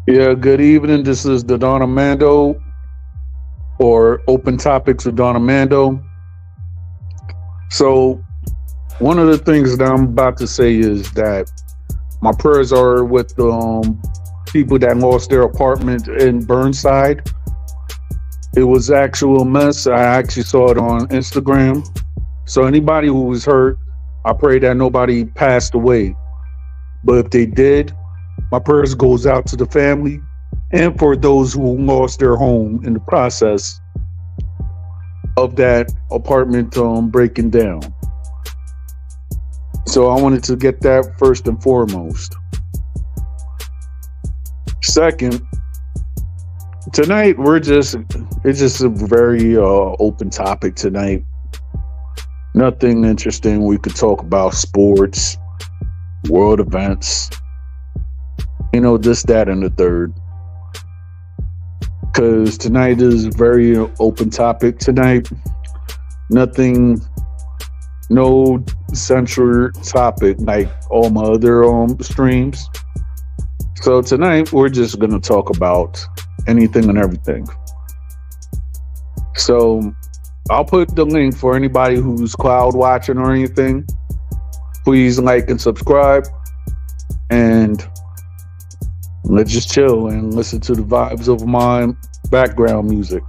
Yeah, good evening. This is the Don Armando or Open Topics with Don Armando. So, one of the things that I'm about to say is that my prayers are with people that lost their apartment in Burnside. It was actual mess. I actually saw it on Instagram. So, anybody who was hurt, I pray that nobody passed away. But if they did, my prayers goes out to the family and for those who lost their home in the process of that apartment breaking down. So I wanted to get that first and foremost. Second, tonight it's just a very open topic tonight. Nothing interesting. We could talk about sports, world events, this, that, and the third. Because tonight is a very open topic tonight. Nothing, no central topic like all my other streams. So tonight we're just gonna talk about anything and everything. So I'll put the link for anybody who's cloud watching or anything. Please like and subscribe, and let's just chill and listen to the vibes of my background music.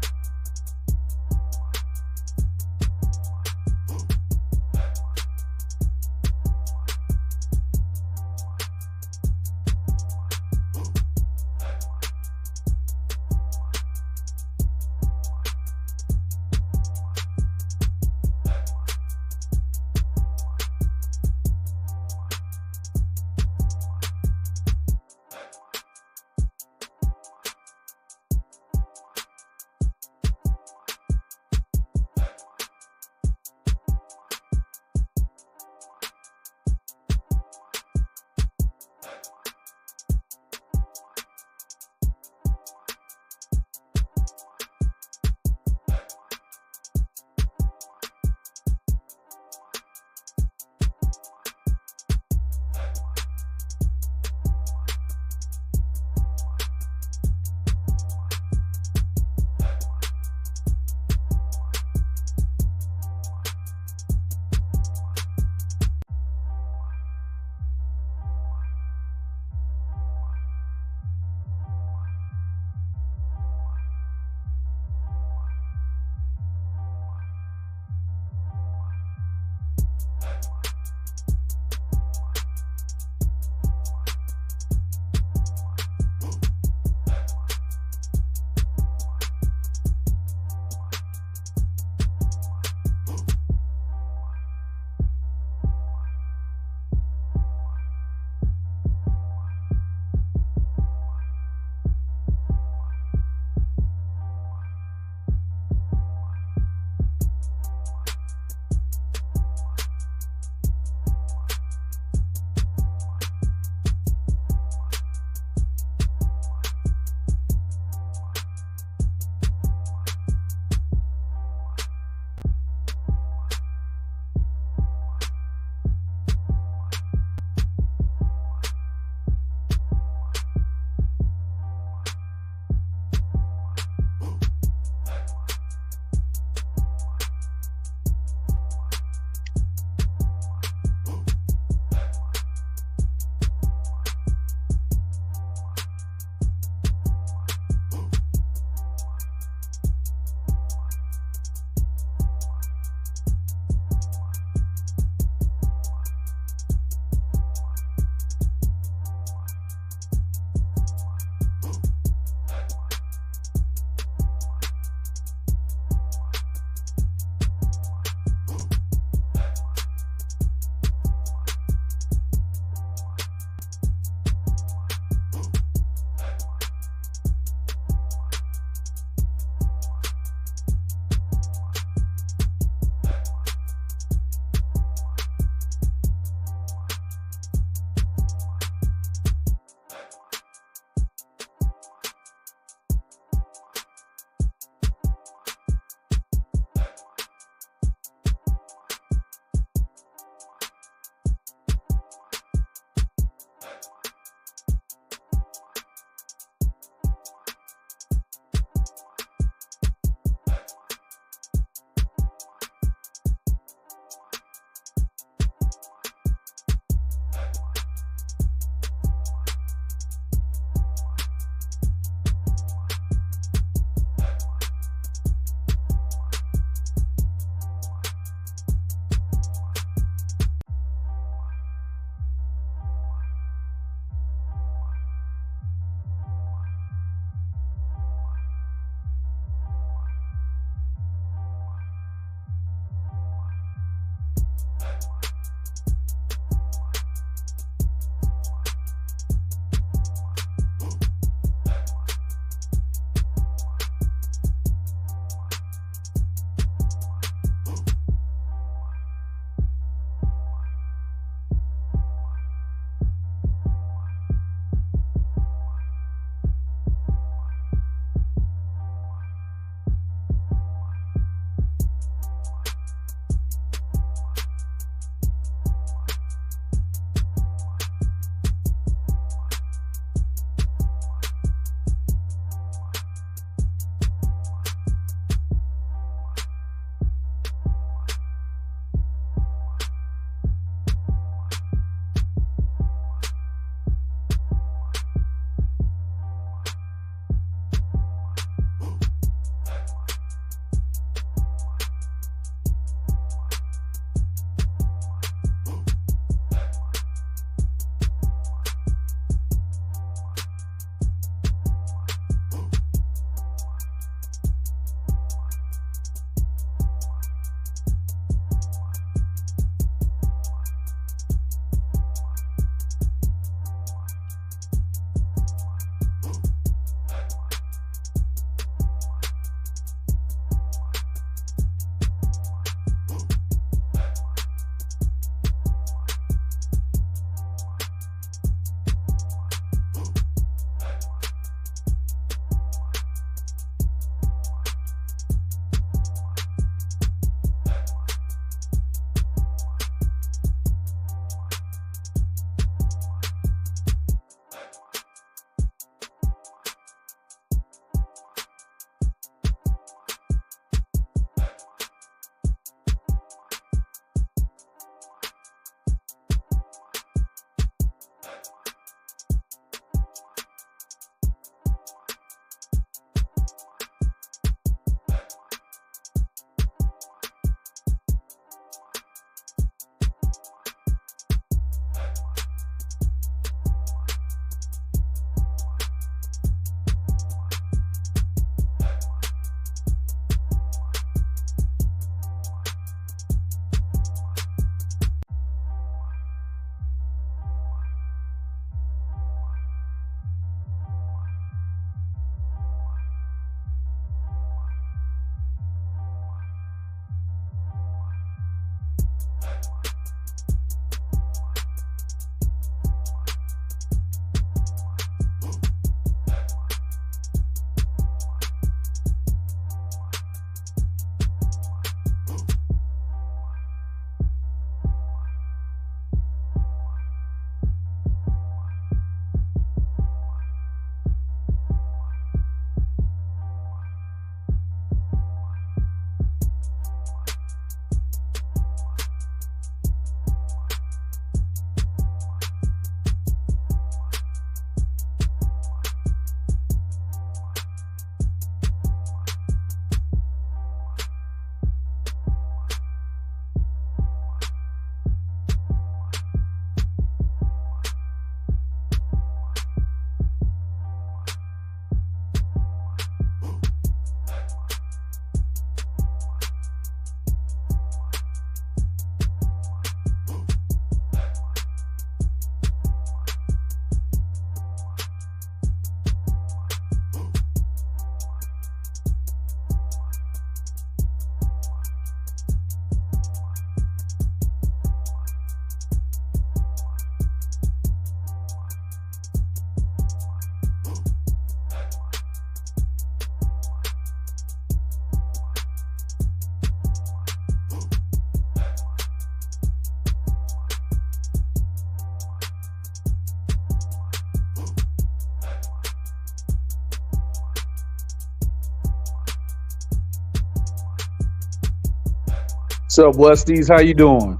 What's up, Westies? How you doing?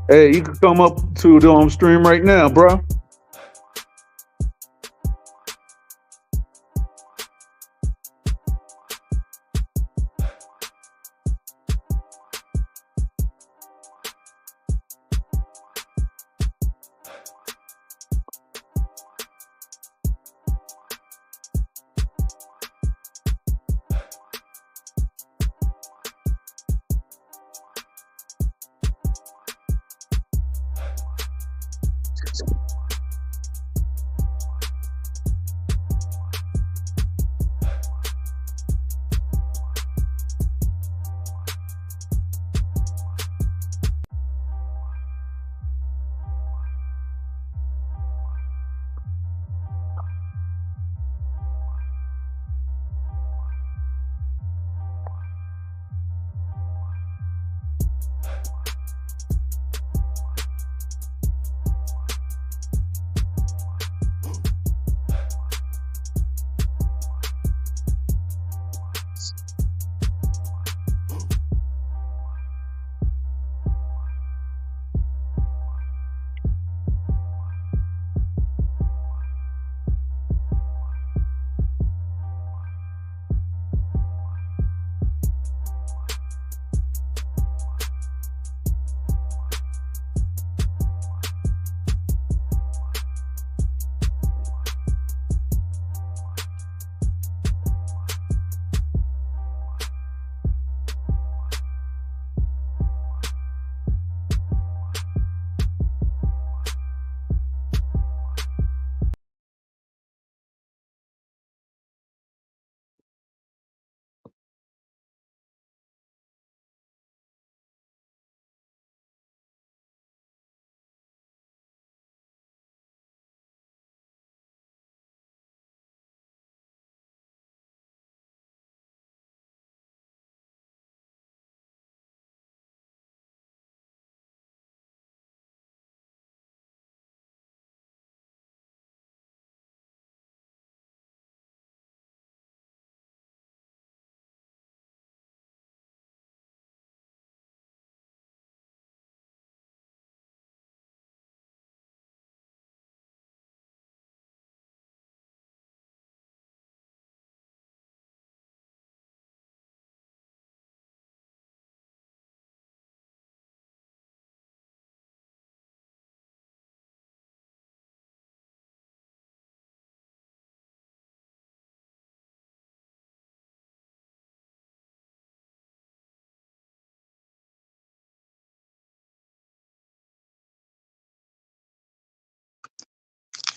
Hey, you can come up to the stream right now, bro.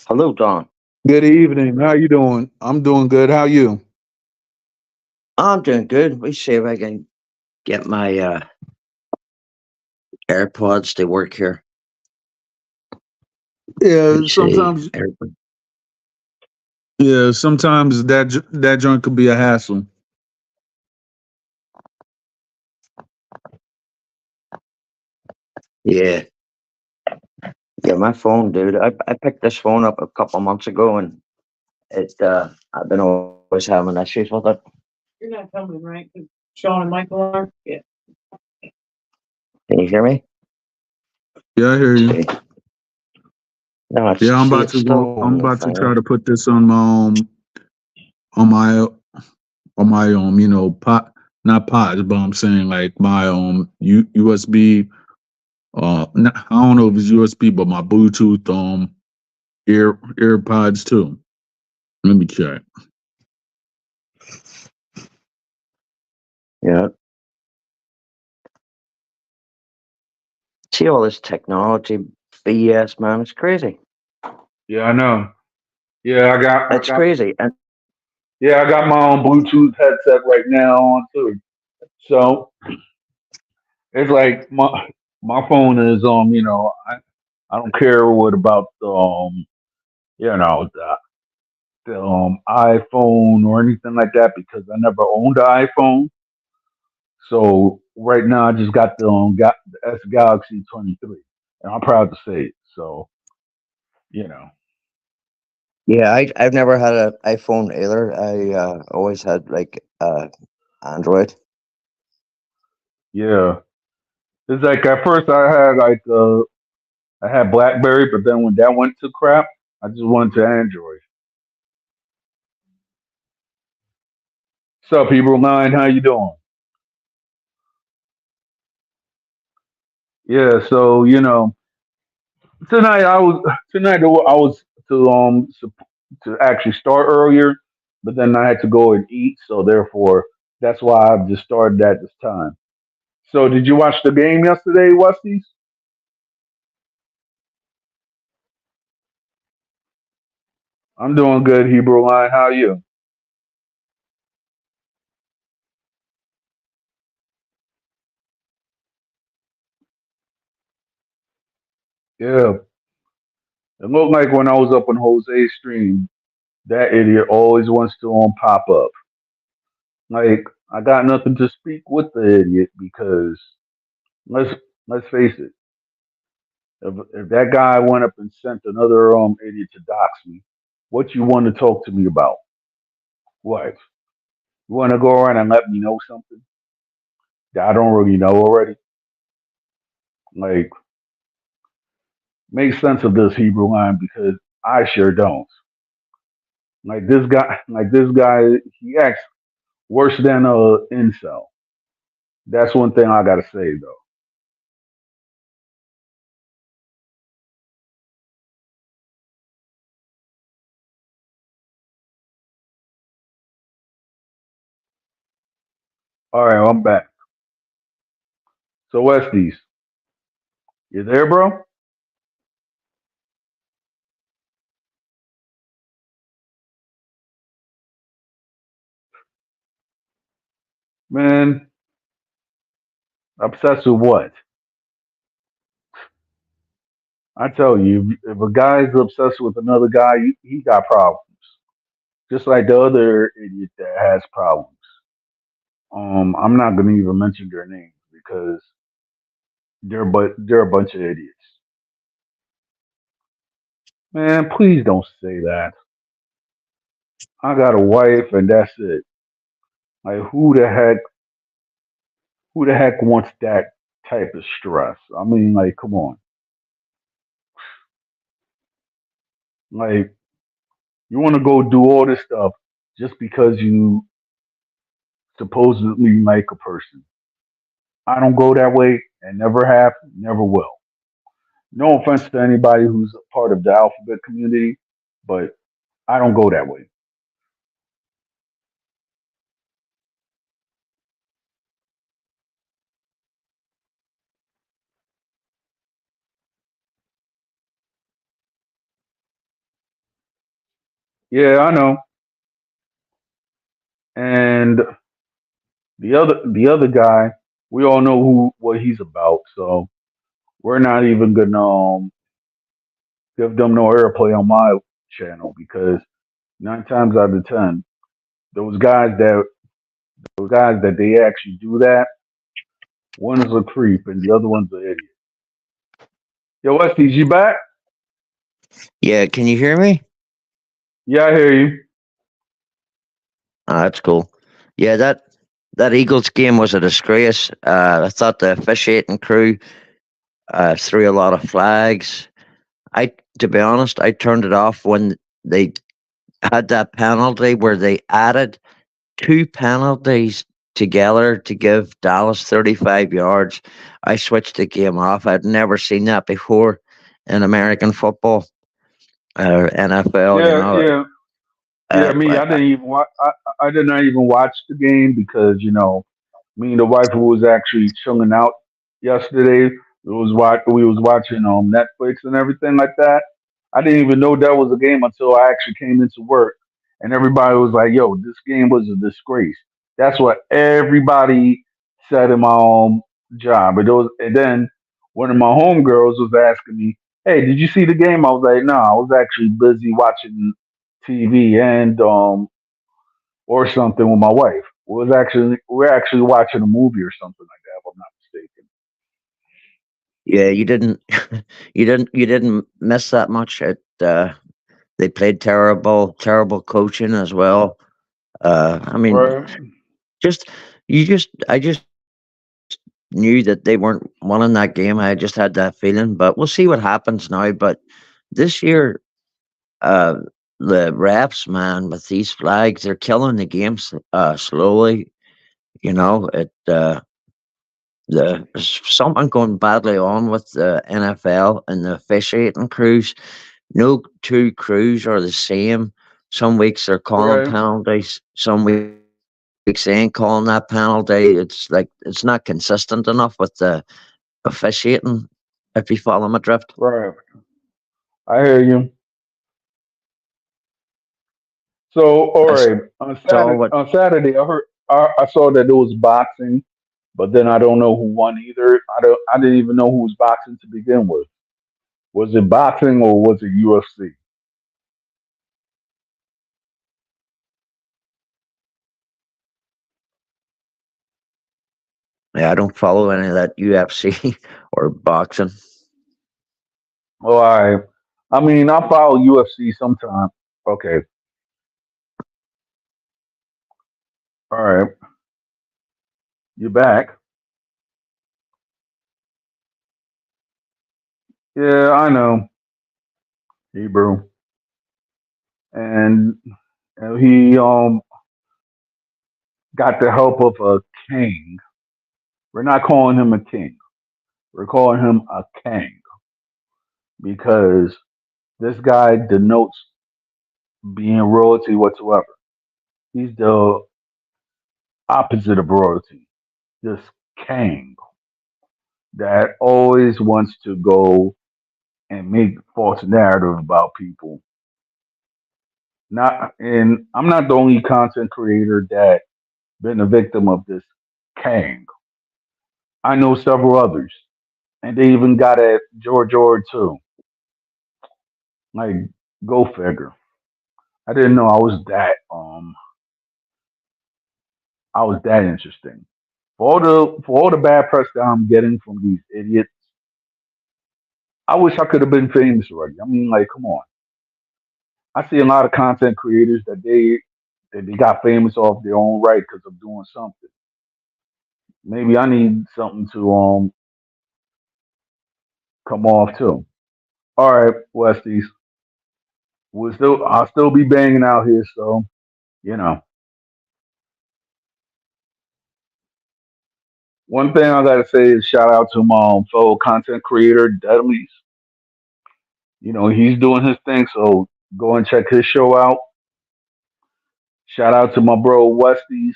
Hello, Don. Good evening. How you doing? I'm doing good. How you? I'm doing good. We see if I can get my AirPods to work here. Yeah, Let's see. sometimes. Yeah, sometimes that joint could be a hassle. Yeah, yeah. My phone, dude. I picked this phone up a couple months ago, and I've been always having issues with it. You're not coming, right? 'Cause Sean and Michael are. Yeah. Can you hear me? Yeah, I hear Let's you. see. No, Yeah, it's see, it's still I'm on the about to try thing. to put this on my pot, not pods, but I'm saying like my USB. I don't know if it's USB, but my Bluetooth earpods too. Let me check. Yeah. See all this technology BS, man. It's crazy. Yeah, I know. Yeah, I It's got crazy. And yeah, I got my own Bluetooth headset right now on too. So it's like my phone is I don't care what about the iPhone or anything like that because I never owned an iPhone. So right now I just got got the S Galaxy 23, and I'm proud to say it. So you know, yeah, I've never had an iPhone either. I always had like Android. Yeah, it's like at first I had BlackBerry, but then when that went to crap, I just went to Android. What's up, Hebrew Nine? How you doing? Yeah, so tonight I was to actually start earlier, but then I had to go and eat, so therefore that's why I've just started at this time. So did you watch the game yesterday, Westies? I'm doing good, Hebrew Line. How are you? Yeah. It looked like when I was up on Jose's stream, that idiot always wants to pop up. Like I got nothing to speak with the idiot because let's let's face it, if that guy went up and sent another idiot to dox me, what you want to talk to me about? What? You want to go around and let me know something that I don't really know already? Like, make sense of this Hebrew line because I sure don't. Like this guy, he acts worse than a incel. That's one thing I gotta say though. All right, I'm back. So Westies, you there, bro? Man, obsessed with what? I tell you, if a guy's obsessed with another guy, he got problems. Just like the other idiot that has problems. I'm not gonna even mention their names because they're a bunch of idiots. Man, please don't say that. I got a wife and that's it. Like who the heck wants that type of stress? I mean, like, come on. Like, you want to go do all this stuff just because you supposedly like a person. I don't go that way and never have, never will. No offense to anybody who's a part of the alphabet community, but I don't go that way. Yeah, I know. And the other guy, we all know who what he's about, so we're not even gonna give them no airplay on my channel because 9 times out of 10, those guys that those guys that they actually do that, one is a creep and the other one's an idiot. Yo, Westies, you back? Yeah, can you hear me? Yeah, I hear you. That's cool. Yeah, that Eagles game was a disgrace. I thought the officiating crew threw a lot of flags. I, to be honest, I turned it off when they had that penalty where they added two penalties together to give Dallas 35 yards. I switched the game off. I'd never seen that before in American football or NFL. Yeah, yeah, yeah. Me, Like, I didn't even watch. I did not even watch the game because me and the wife who was actually chilling out yesterday. We was watching Netflix and everything like that. I didn't even know that was a game until I actually came into work, and everybody was like, "Yo, this game was a disgrace." That's what everybody said in my job. And then one of my homegirls was asking me, "Hey, did you see the game?" I was like, "No, I was actually busy watching TV and or something with my wife. We're actually watching a movie or something like that, if I'm not mistaken." yeah, you didn't, you didn't miss that much. They played terrible, terrible coaching as well. I mean, Right. just I just knew that they weren't winning that game. I just had that feeling, but we'll see what happens now. But this year, uh, the refs, man, with these flags, they're killing the game slowly. You know, there's something going badly on with the NFL and the officiating crews. No two crews are the same. Some weeks they're calling Right, penalties. Some weeks they ain't calling that penalty. It's not consistent enough with the officiating. If you follow my drift. right. I hear you. So, all I right. saw what. On Saturday, I saw that it was boxing, but then I don't know who won either. I didn't even know who was boxing to begin with. Was it boxing or was it UFC? Yeah, I don't follow any of that UFC or boxing. Oh, I mean, I follow UFC sometimes. Okay, all right. You're back. Yeah, I know Hebrew, and he got the help of a king. We're not calling him a king. We're calling him a king because this guy denotes being royalty whatsoever. He's the opposite of royalty. This king that always wants to go and make false narrative about people. Not and I'm not the only content creator that been a victim of this king. I know several others. And they even got at George Orr too. Like, go figure. I didn't know I was that interesting. For all the bad press that I'm getting from these idiots, I wish I could have been famous already. I mean, like, come on. I see a lot of content creators that they got famous off their own right because of doing something. Maybe I need something to come off too. All right, Westies. I'll still be banging out here, so you know. One thing I gotta say is shout out to my fellow content creator, Dudley's. You know, he's doing his thing, so go and check his show out. Shout out to my bro Westies,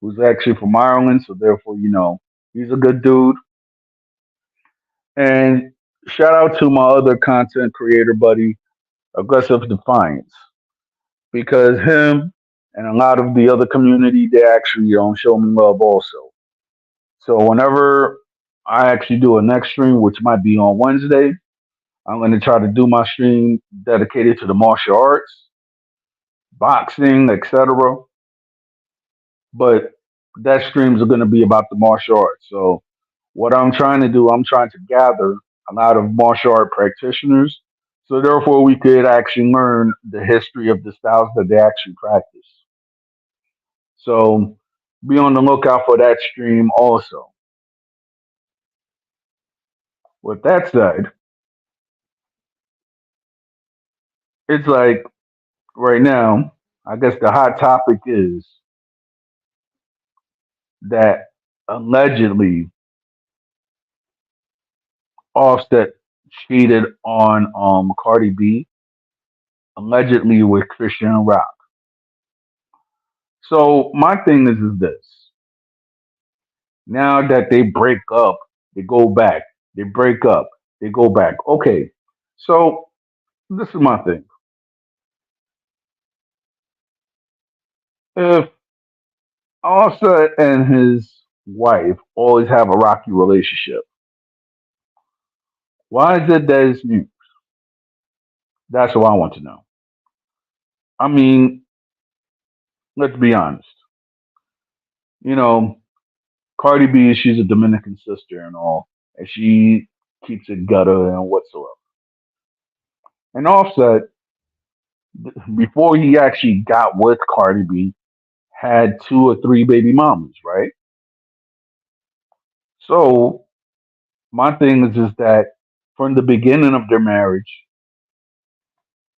who's actually from Ireland, so therefore, he's a good dude. And shout out to my other content creator buddy, Aggressive Defiance, because him and a lot of the other community, they actually show me love also. So whenever I actually do a next stream, which might be on Wednesday, I'm going to try to do my stream dedicated to the martial arts, boxing, etc. But that streams are going to be about the martial arts. So what I'm trying to do, I'm trying to gather a lot of martial art practitioners. So therefore, we could actually learn the history of the styles that they actually practice. So be on the lookout for that stream also. With that said, it's like right now, I guess the hot topic is that allegedly Offset cheated on Cardi B, allegedly with Christian Rock. So my thing is this: now that they break up, they go back. They break up, they go back. Okay, so this is my thing. If Offset and his wife always have a rocky relationship, why is it that it's new? That's what I want to know. I mean, let's be honest. You know, Cardi B, she's a Dominican sister and all, and she keeps it gutter and whatsoever. And Offset, before he actually got with Cardi B, had two or three baby mamas, right? So my thing is just that from the beginning of their marriage,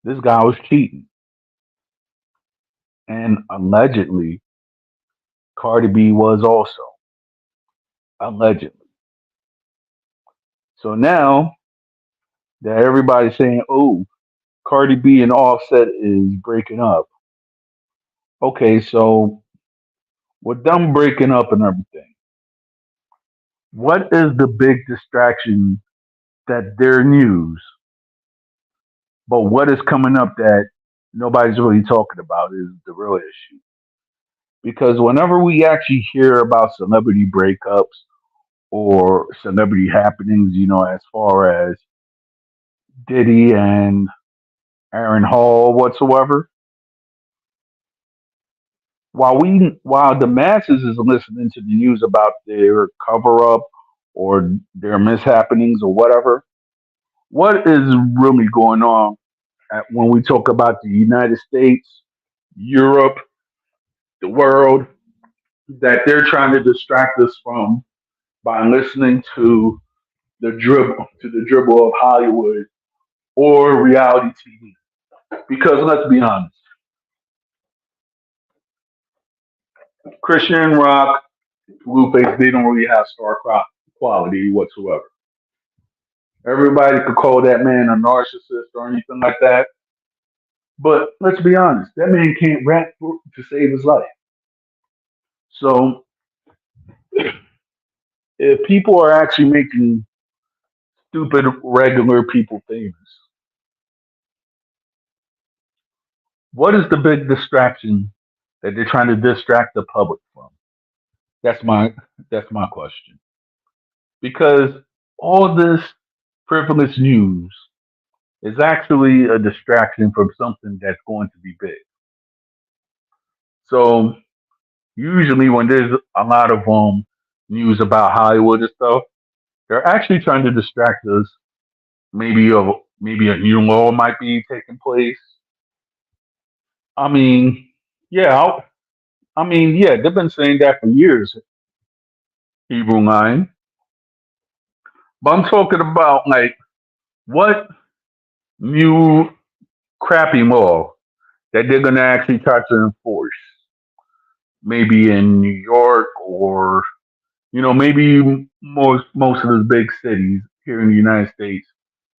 this guy was cheating, and allegedly Cardi B was also allegedly. So now that everybody's saying, "Oh, Cardi B and Offset is breaking up," okay, so with them breaking up and everything, what is the big distraction that their news, but what is coming up that nobody's really talking about is the real issue. Because whenever we actually hear about celebrity breakups or celebrity happenings, as far as Diddy and Aaron Hall whatsoever, while the masses is listening to the news about their cover up or their mishappenings or whatever, what is really going on when we talk about the United States, Europe, the world, that they're trying to distract us from by listening to the dribble of Hollywood or reality TV. Because let's be honest, Christian Rock, Blueface, they don't really have quality whatsoever. Everybody could call that man a narcissist or anything like that, but let's be honest, that man can't rap to save his life. So if people are actually making stupid regular people famous, what is the big distraction that they're trying to distract the public from? That's my that's my question. Because all this frivolous news is actually a distraction from something that's going to be big. So usually when there's a lot of news about Hollywood and stuff, they're actually trying to distract us. Maybe a new law might be taking place. I mean, yeah, yeah, they've been saying that for years, Hebrew line. But I'm talking about like what new crappy law that they're gonna actually try to enforce. Maybe in New York or maybe most of the big cities here in the United States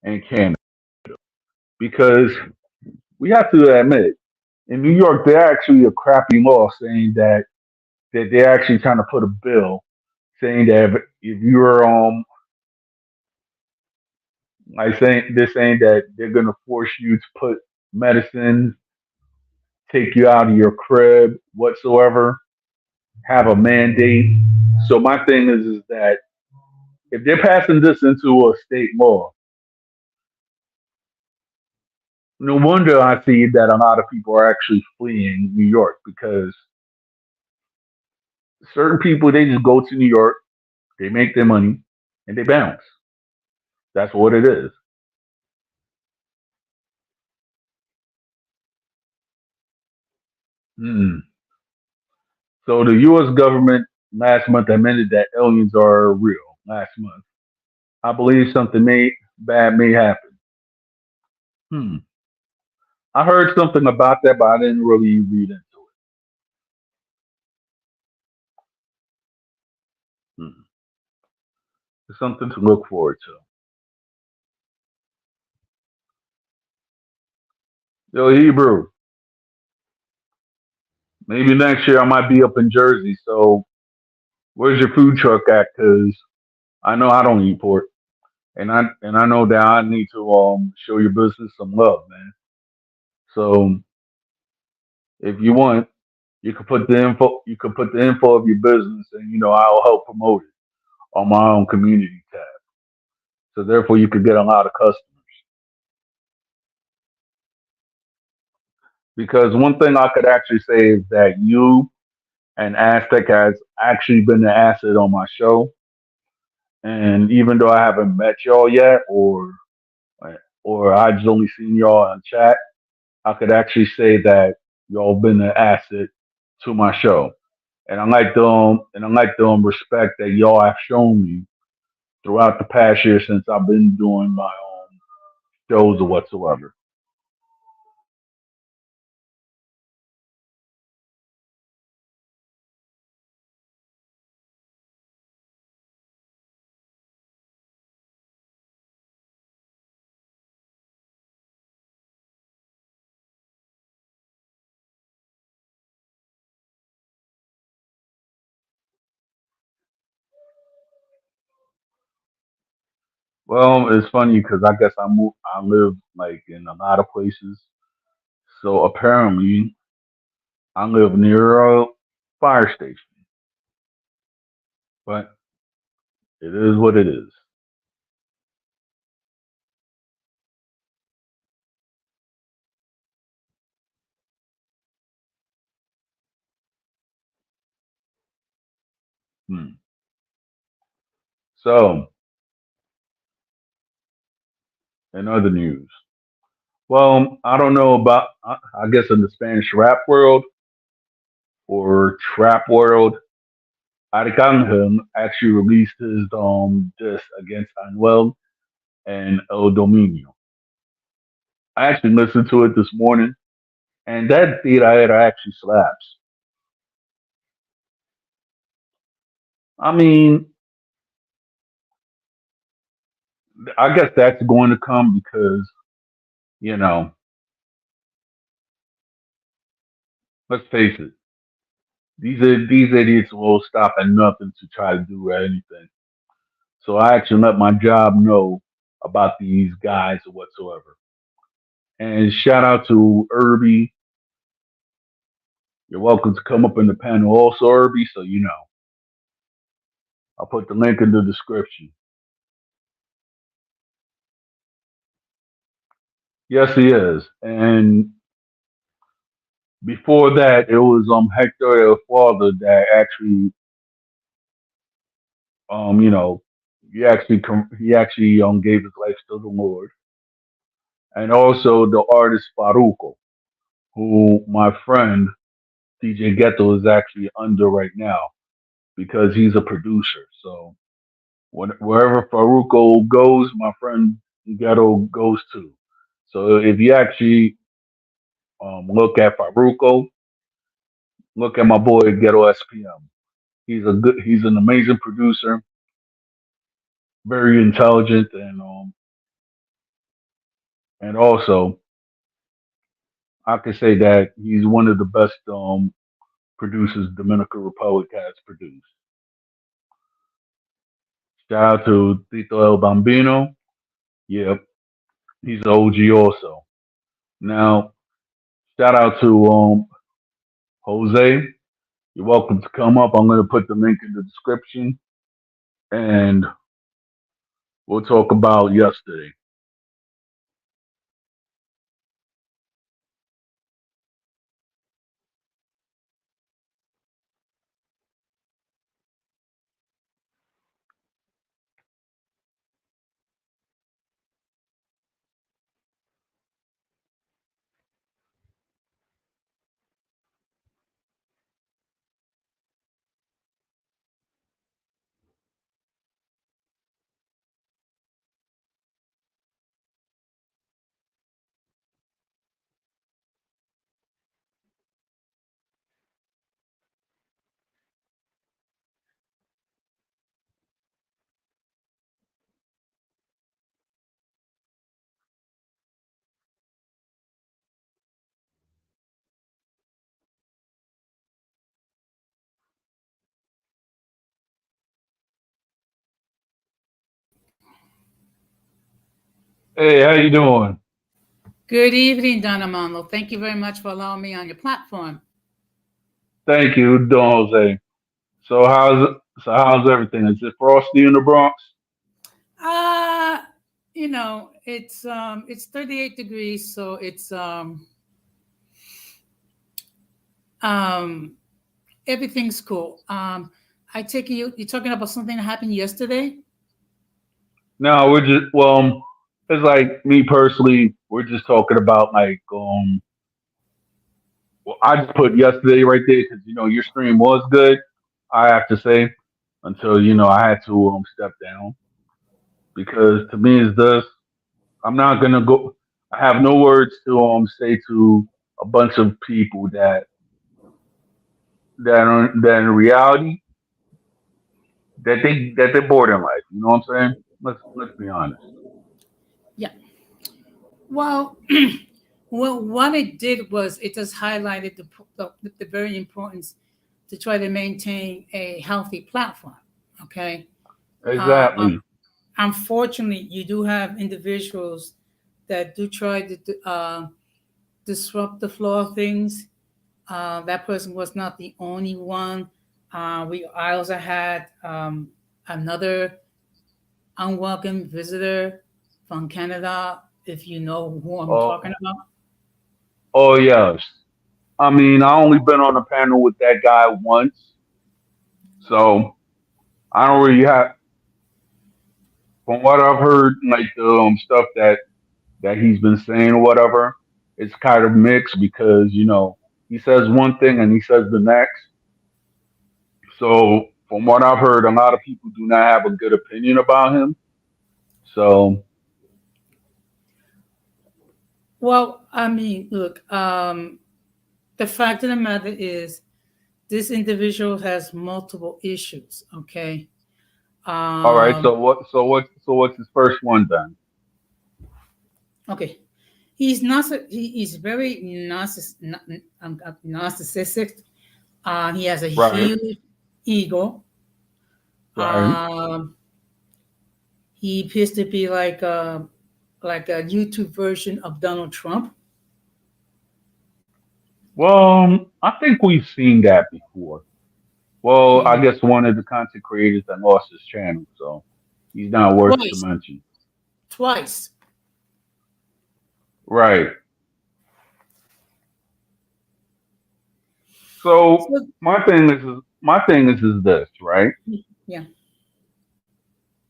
and Canada. Because we have to admit, in New York, they're actually a crappy law saying that they're actually trying to put a bill saying that if you're like saying they're saying that they're gonna force you to put medicine, take you out of your crib whatsoever, have a mandate. So my thing is that if they're passing this into a state law, no wonder I see that a lot of people are actually fleeing New York because certain people they just go to New York, they make their money, and they bounce. That's what it is. Hmm. So the U.S. government last month admitted that aliens are real. Last month, I believe something bad may happen. Hmm. I heard something about that, but I didn't really read into it. Hmm. It's something to look forward to. Yo, Hebrew, maybe next year I might be up in Jersey. So where's your food truck at? Cause I know I don't eat pork, and I know that I need to show your business some love, man. So if you want, You can put the info of your business, and I'll help promote it on my own community tab. So therefore, you could get a lot of customers. Because one thing I could actually say is that you and Aztec has actually been an asset on my show. And even though I haven't met y'all yet, or I just only seen y'all on chat, I could actually say that y'all been an asset to my show. and I like the respect that y'all have shown me throughout the past year since I've been doing my shows or whatsoever. Well, it's funny because I guess I live like in a lot of places, so apparently I live near a fire station, but it is what it is. Hmm. So, in other news, well, I don't know about, I guess in the Spanish rap world or trap world, Arcangel actually released his disc against Anuel and El Dominio. I actually listened to it this morning, and that Tiraera actually slaps. I mean, I guess that's going to come because, you know, let's face it, these idiots will stop at nothing to try to do anything. So I actually let my job know about these guys or whatsoever. And shout out to Irby. You're welcome to come up in the panel also, Irby, so you know. I'll put the link in the description. Yes, he is. And before that, it was Hector El Father that actually you know he actually gave his life to the Lord, and also the artist Faruco, who my friend DJ Ghetto is actually under right now because he's a producer. So wherever Faruco goes, my friend Ghetto goes too. So if you actually look at Faruco, look at my boy Ghetto SPM. He's an amazing producer, very intelligent, and also I could say that he's one of the best producers Dominican Republic has produced. Shout out to Tito El Bambino. Yeah, he's an OG also. Now, shout out to Jose. You're welcome to come up. I'm going to put the link in the description, and we'll talk about yesterday. Hey, how you doing? Good evening, Don Armando. Thank you very much for allowing me on your platform. Thank you, Don Jose. So how's everything? Is it frosty in the Bronx? Uh, it's 38 degrees, so it's um everything's cool. I take it you're talking about something that happened yesterday. No, we're just it's like me personally. We're just talking about like Well, I just put yesterday right there because your stream was good. I have to say until I had to step down because to me is this. I'm not gonna go. I have no words to say to a bunch of people that in reality that they're bored in life. You know what I'm saying? Let's be honest. Yeah. Well, well, what it did was it just highlighted the very importance to try to maintain a healthy platform. Okay. Uh, Exactly. Unfortunately, you do have individuals that do try to disrupt the flow of things. That person was not the only one. I also had another unwelcome visitor from Canada. If you know who I'm Oh, talking about. oh yes. I mean, I only been on a panel with that guy once, so I don't really have. From what I've heard, like the stuff that he's been saying or whatever, it's kind of mixed because he says one thing and he says the next. So from what I've heard, a lot of people do not have a good opinion about him. So Well, I mean, look, the fact of the matter is this individual has multiple issues. Okay. all right, Um, so what's his first one then? okay. He's not. He's very narcissistic. He has a Right, huge ego. right. Um, he appears to be like a YouTube version of Donald Trump. Well, I think we've seen that before. Well, I Mm, guess one of the content creators that lost his channel, so he's not worth to twice, mention. twice. Right. So So, my thing is this, right? yeah.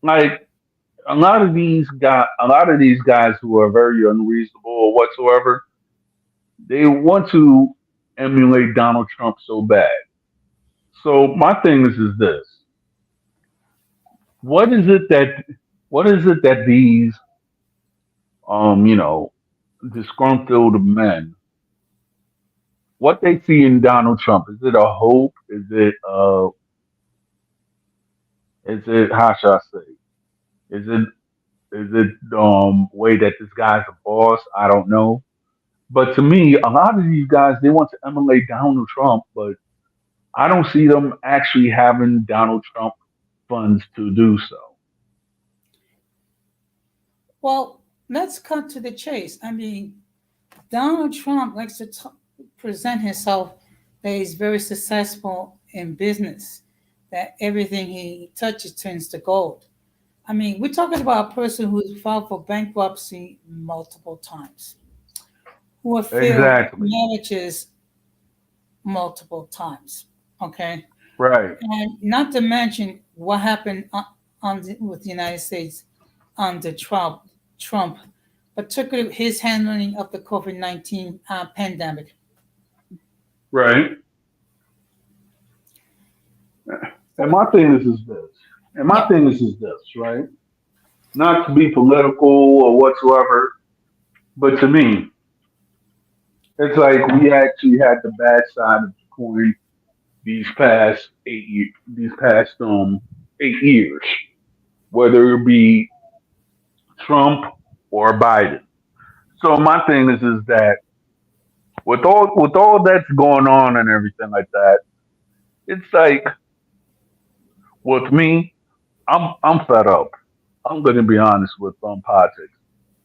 Like a lot of these guys who are very unreasonable or whatsoever, they want to emulate Donald Trump so bad. So my thing is this: what is it that what is it that these um you know disgruntled men, what they see in Donald Trump? Is it a hope? Is it how should I say? Is it way that this guy's a boss? I don't know. But to me, a lot of these guys they want to emulate Donald Trump, but I don't see them actually having Donald Trump funds to do so. Well, let's cut to the chase. I mean, Donald Trump likes to present himself that he's very successful in business, that everything he touches turns to gold. I mean, we're talking about a person who's filed for bankruptcy multiple times, who have failed Exactly. marriages multiple times. Okay. Right. And not to mention what happened with the United States under Trump, particularly his handling of the COVID-19 pandemic. Right. And my thing is this. And my Yeah. thing is this, right? Not to be political or whatsoever, but to me, it's like we actually had the bad side of the coin these past 8 years, whether it be Trump or Biden. So my thing is that with all that's going on and everything like that, it's like with me, I'm fed up. I'm going to be honest with politics.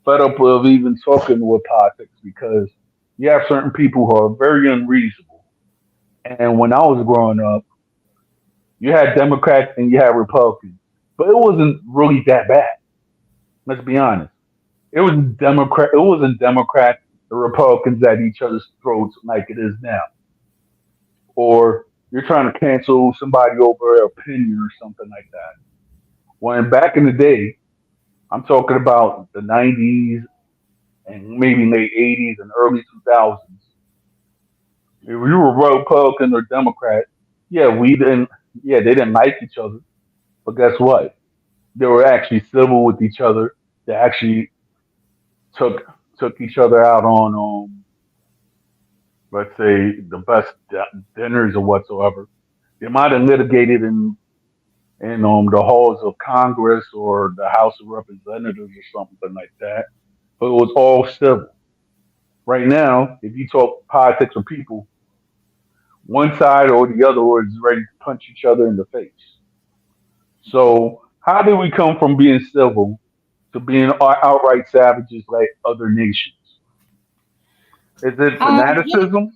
Fed up of even talking with politics because you have certain people who are very unreasonable. And when I was growing up, you had Democrats and you had Republicans, but it wasn't really that bad. Let's be honest. It wasn't Democrats or Republicans at each other's throats like it is now. Or you're trying to cancel somebody over an opinion or something like that. When back in the day, I'm talking about the 90s and maybe late 80s and early 2000s, If you were Republican or Democrat, yeah, we didn't. Yeah, they didn't like each other, but guess what? They were actually civil with each other. They actually took took each other out on let's say the best dinners or whatsoever. They might have litigated in the halls of Congress or the House of Representatives or something like that, but it was all civil. Right now, if you talk politics with people, one side or the other is ready to punch each other in the face. So how did we come from being civil to being outright savages like other nations? Is it Yeah, fanaticism?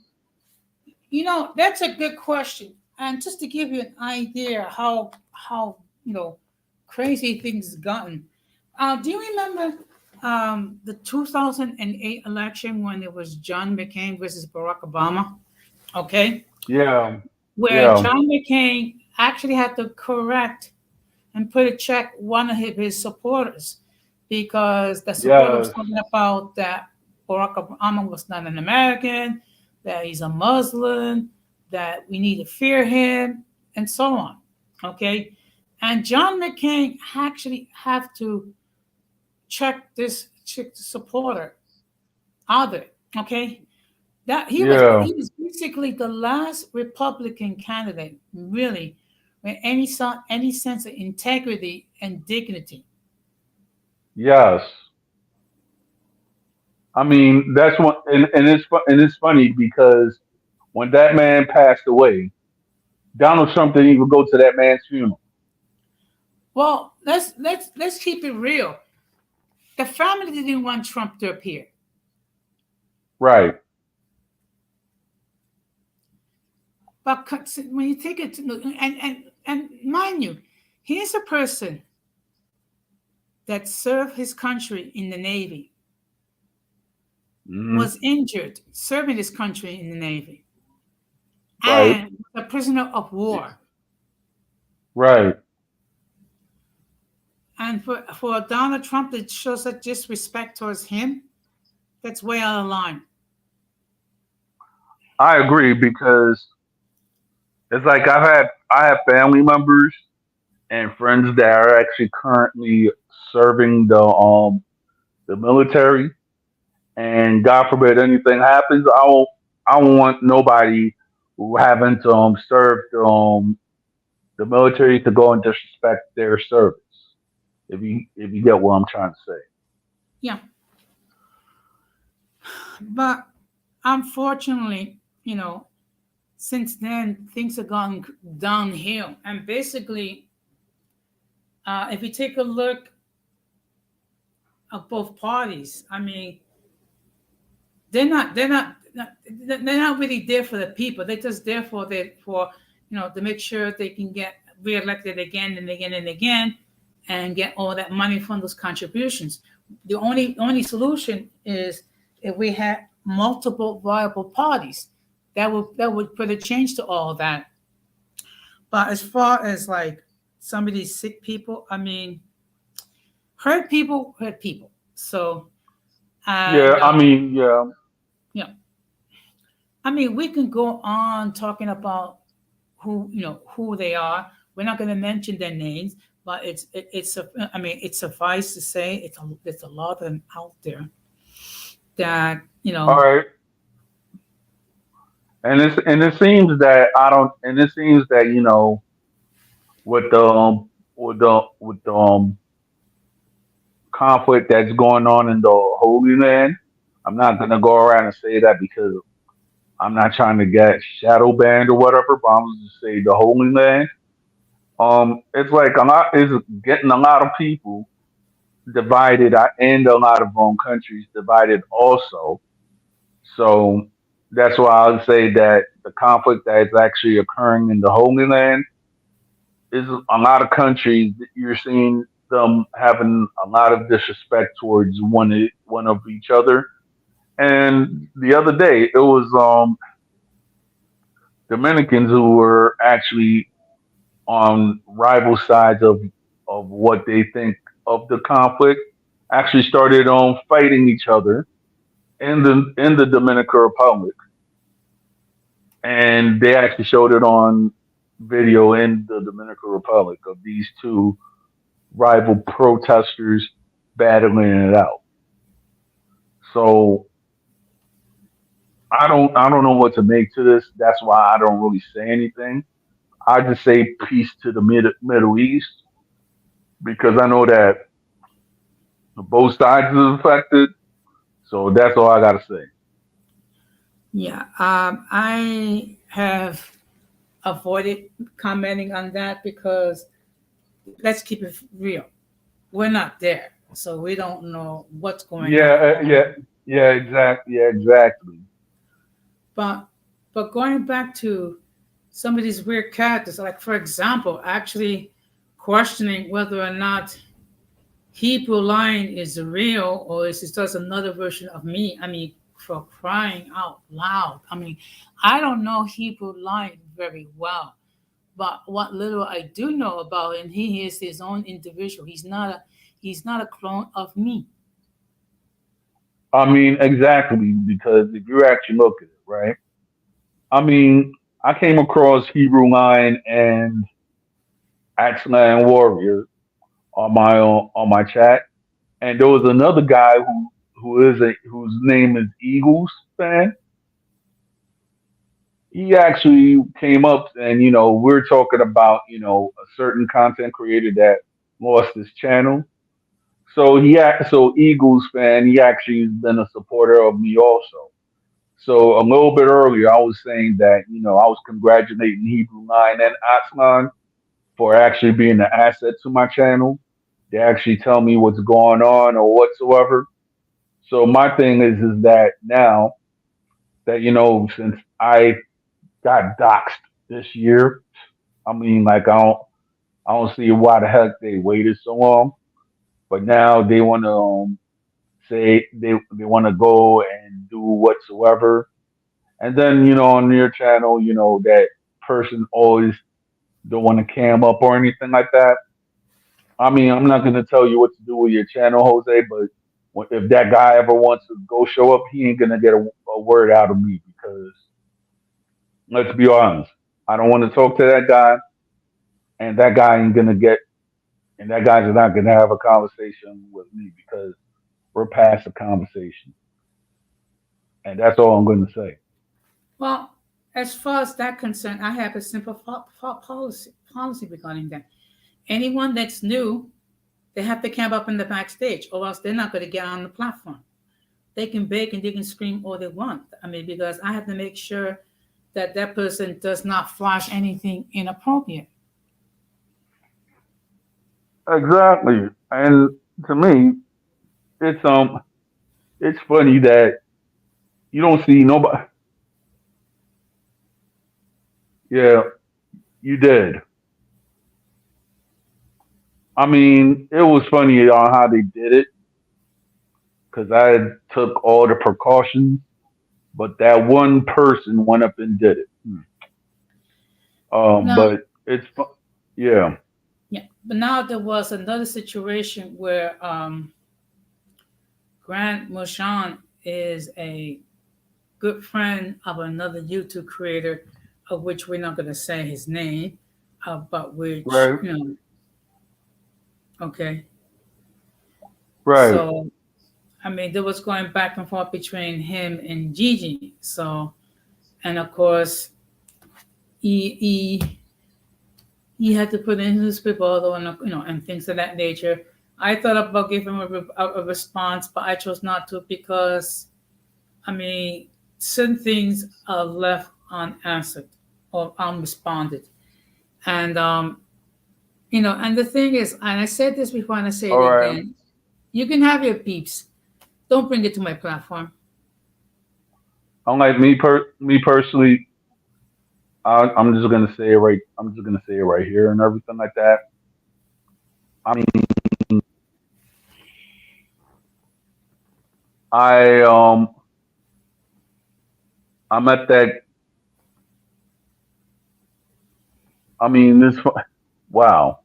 that's a good question. And just to give you an idea how crazy things gotten. Do you remember the 2008 election when it was John McCain versus Barack Obama? Okay, Yeah, where yeah, John McCain actually had to correct and put a check one of his supporters because the supporter was yes, talking about that Barack Obama was not an American, that he's a Muslim, that we need to fear him, and so on. Okay. And John McCain actually have to check the supporter out of it. Okay. That yeah, he was basically the last Republican candidate, really, with any sense of integrity and dignity. yes. I mean, that's one, and it's funny because when that man passed away, Donald Trump didn't even go to that man's funeral. Well, let's keep it real. The family didn't want Trump to appear, Right. but when you take it to and mind you, here's a person that served his country in the Navy, Hmm. was injured serving his country in the Navy, Right. and a prisoner of war. Right. And for Donald Trump to show such disrespect towards him, that's way out of line. I agree because it's like I have family members and friends that are actually currently serving the military, and God forbid anything happens, I don't want nobody who having to serve the military to go and disrespect their service. If you get what I'm trying to say. Yeah, but unfortunately, since then things have gone downhill, and basically, if you take a look at both parties, I mean, they're not really there for the people. They're just there for to make sure they can get reelected again and again and again, and get all that money from those contributions. The only solution is if we had multiple viable parties, that would put a change to all of that. But as far as like some of these sick people, I mean, hurt people. So Yeah, and I mean, yeah, yeah, I mean, we can go on talking about who they are. We're not going to mention their names, but I mean, it suffice to say it's a lot of them out there that all right. And it seems that I don't, and it seems that with the conflict that's going on in the Holy Land. I'm not gonna go around and say that because I'm not trying to get shadow banned or whatever, but I'm just say the Holy Land. It's like a lot is getting a lot of people divided and a lot of countries divided also. So that's why I would say that the conflict that is actually occurring in the Holy Land is a lot of countries that you're seeing them having a lot of disrespect towards one of each other. And the other day, it was Dominicans who were actually on rival sides of what they think of the conflict actually started on fighting each other in the Dominican Republic. and they actually showed it on video in the Dominican Republic of these two rival protesters battling it out. So I don't know what to make to this. That's why I don't really say anything. I just say peace to the Middle East because I know that both sides is affected. So that's all I gotta say. Yeah, I have avoided commenting on that because let's keep it real. We're not there, so we don't know what's going on. Yeah, exactly. But going back to some of these weird characters, like for example, actually questioning whether or not Hebrew Lion is real or is it just another version of me. I mean, for crying out loud. I mean, I don't know Hebrew Lion very well, but what little I do know about him, he is his own individual. He's not a clone of me. I mean, exactly, because if you actually look at it, right? I mean, I came across Hebrew Lion and Axeland Warrior on my chat, and there was another guy whose name is Eagles fan. He actually came up and we're talking about a certain content creator that lost his channel. So Eagles fan, he actually has been a supporter of me also. So a little bit earlier, I was saying that I was congratulating Hebrew Nine and Aslan for actually being an asset to my channel. They actually tell me what's going on or whatsoever. So my thing is that now that since I got doxxed this year, I mean, like I don't see why the heck they waited so long. But now they want to say they want to go and do whatsoever. And then on your channel, that person always don't want to cam up or anything like that. I mean, I'm not gonna tell you what to do with your channel, Jose, but if that guy ever wants to go show up, he ain't gonna get a word out of me because let's be honest, I don't want to talk to that guy, and that guy ain't gonna get, and that guy's not gonna have a conversation with me because we're past the conversation, and that's all I'm gonna say. Well, as far as that concerned, I have a simple policy regarding that. Anyone that's new, they have to camp up in the backstage, or else they're not going to get on the platform. They can beg and they can scream all they want. I mean, because I have to make sure that that person does not flash anything inappropriate. Exactly, and to me, it's it's funny that you don't see nobody. Yeah, you did. I mean, it was funny on how they did it because I took all the precautions, but that one person went up and did it. Now, But yeah, yeah, but now there was another situation where Grant Moshan is a good friend of another YouTube creator, of which we're not going to say his name, but which, right, okay. right, So, I mean, there was going back and forth between him and Gigi. So, and of course, he he had to put in his proposal and and things of that nature. I thought about giving him a response, but I chose not to because I mean, certain things are left unanswered or unresponded. And and the thing is, and I said this before and I say all it right. again, you can have your peeps. Don't bring it to my platform. Unlike me personally, I'm just gonna say it right. I'm just gonna say it right here and everything like that. I mean, I I'm at that. I mean, this. Wow.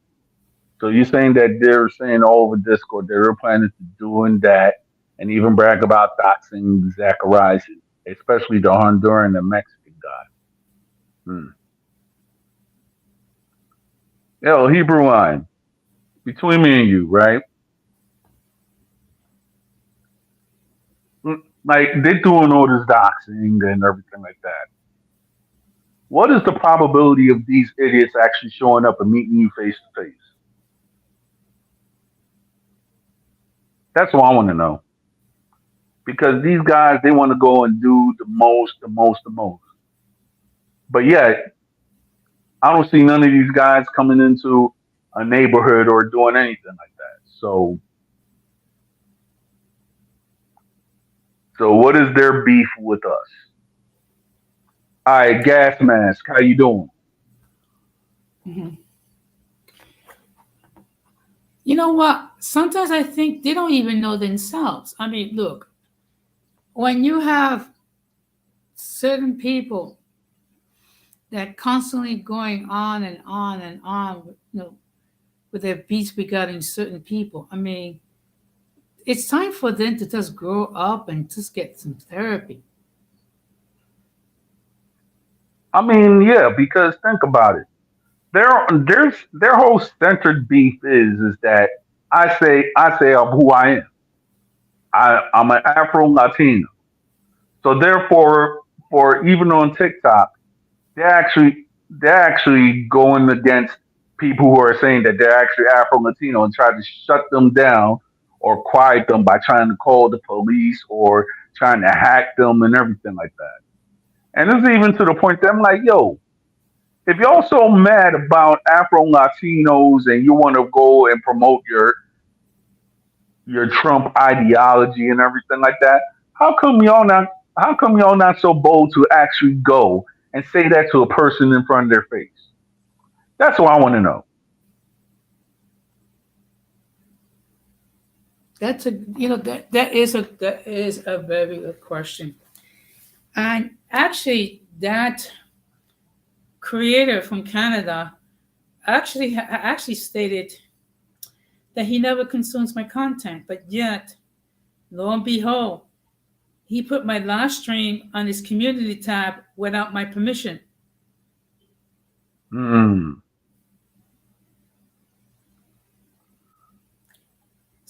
So you're saying that they're saying all over Discord they were planning to doing that and even brag about doxing Zacharias, especially the Honduran and Mexican guy. Hmm. Yo, Hebrew line between me and you, right? Like they're doing all this doxing and everything like that. What is the probability of these idiots actually showing up and meeting you face to face? That's what I want to know. Because these guys, they want to go and do the most, the most, the most. But yet, I don't see none of these guys coming into a neighborhood or doing anything like that. So what is their beef with us? All right, gas mask, how you doing? Mhm. You know what? Sometimes I think they don't even know themselves. I mean, look, when you have certain people that constantly going on and on and on, with their beats regarding certain people, I mean, it's time for them to just grow up and just get some therapy. I mean, yeah, because think about it. Their whole centered beef is that I say of who I am. I'm an Afro Latino. So therefore, for even on TikTok, they're actually going against people who are saying that they're actually Afro Latino and try to shut them down or quiet them by trying to call the police or trying to hack them and everything like that. And it's even to the point that I'm like, yo, if y'all so mad about Afro Latinos and you want to go and promote your Trump ideology and everything like that, how come y'all not how come y'all not so bold to actually go and say that to a person in front of their face? That's what I want to know. That's a that is a very good question. And actually, that creator from Canada actually stated that he never consumes my content, but yet, lo and behold, he put my live stream on his community tab without my permission. Hmm.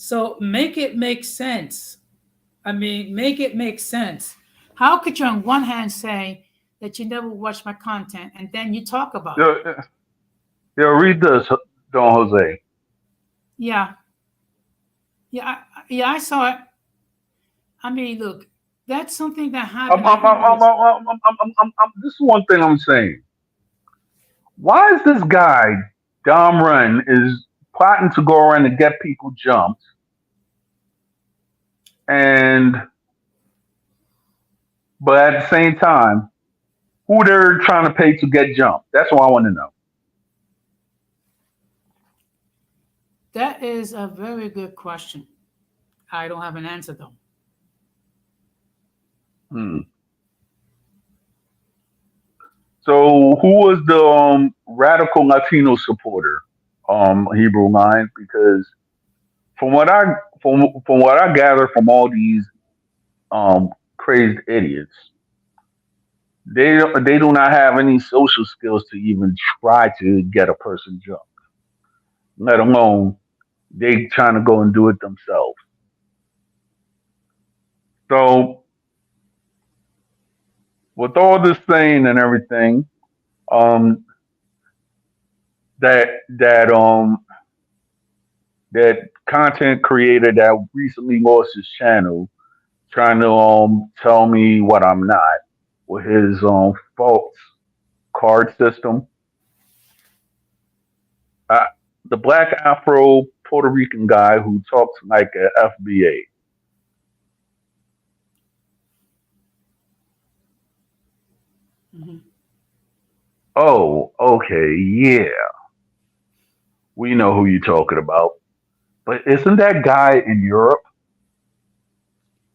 So make it make sense. I mean, make it make sense. How could you, on one hand, say that you never watch my content and then you talk about it? Yeah, yeah, read this, Don Jose. Yeah, yeah, I saw it. I mean, look, that's something that I'm, happened. I I'm, think I'm, it I'm, was, this is one thing I'm saying. Why is this guy, Dom Run, is plotting to go around and get people jumped and but at the same time, who they're trying to pay to get jumped? That's what I want to know. that is a very good question. I don't have an answer though. Hmm. So who was the radical Latino supporter? Hebrew line because from what I from what I gather from all these crazed idiots, they do not have any social skills to even try to get a person jumped, let alone they trying to go and do it themselves. So with all this saying and everything, um, that that that content creator that recently lost his channel trying to tell me what I'm not with his false card system. Uh, the black Afro Puerto Rican guy who talks like a FBA. Mhm. Oh, okay, yeah, we know who you're talking about. But isn't that guy in Europe?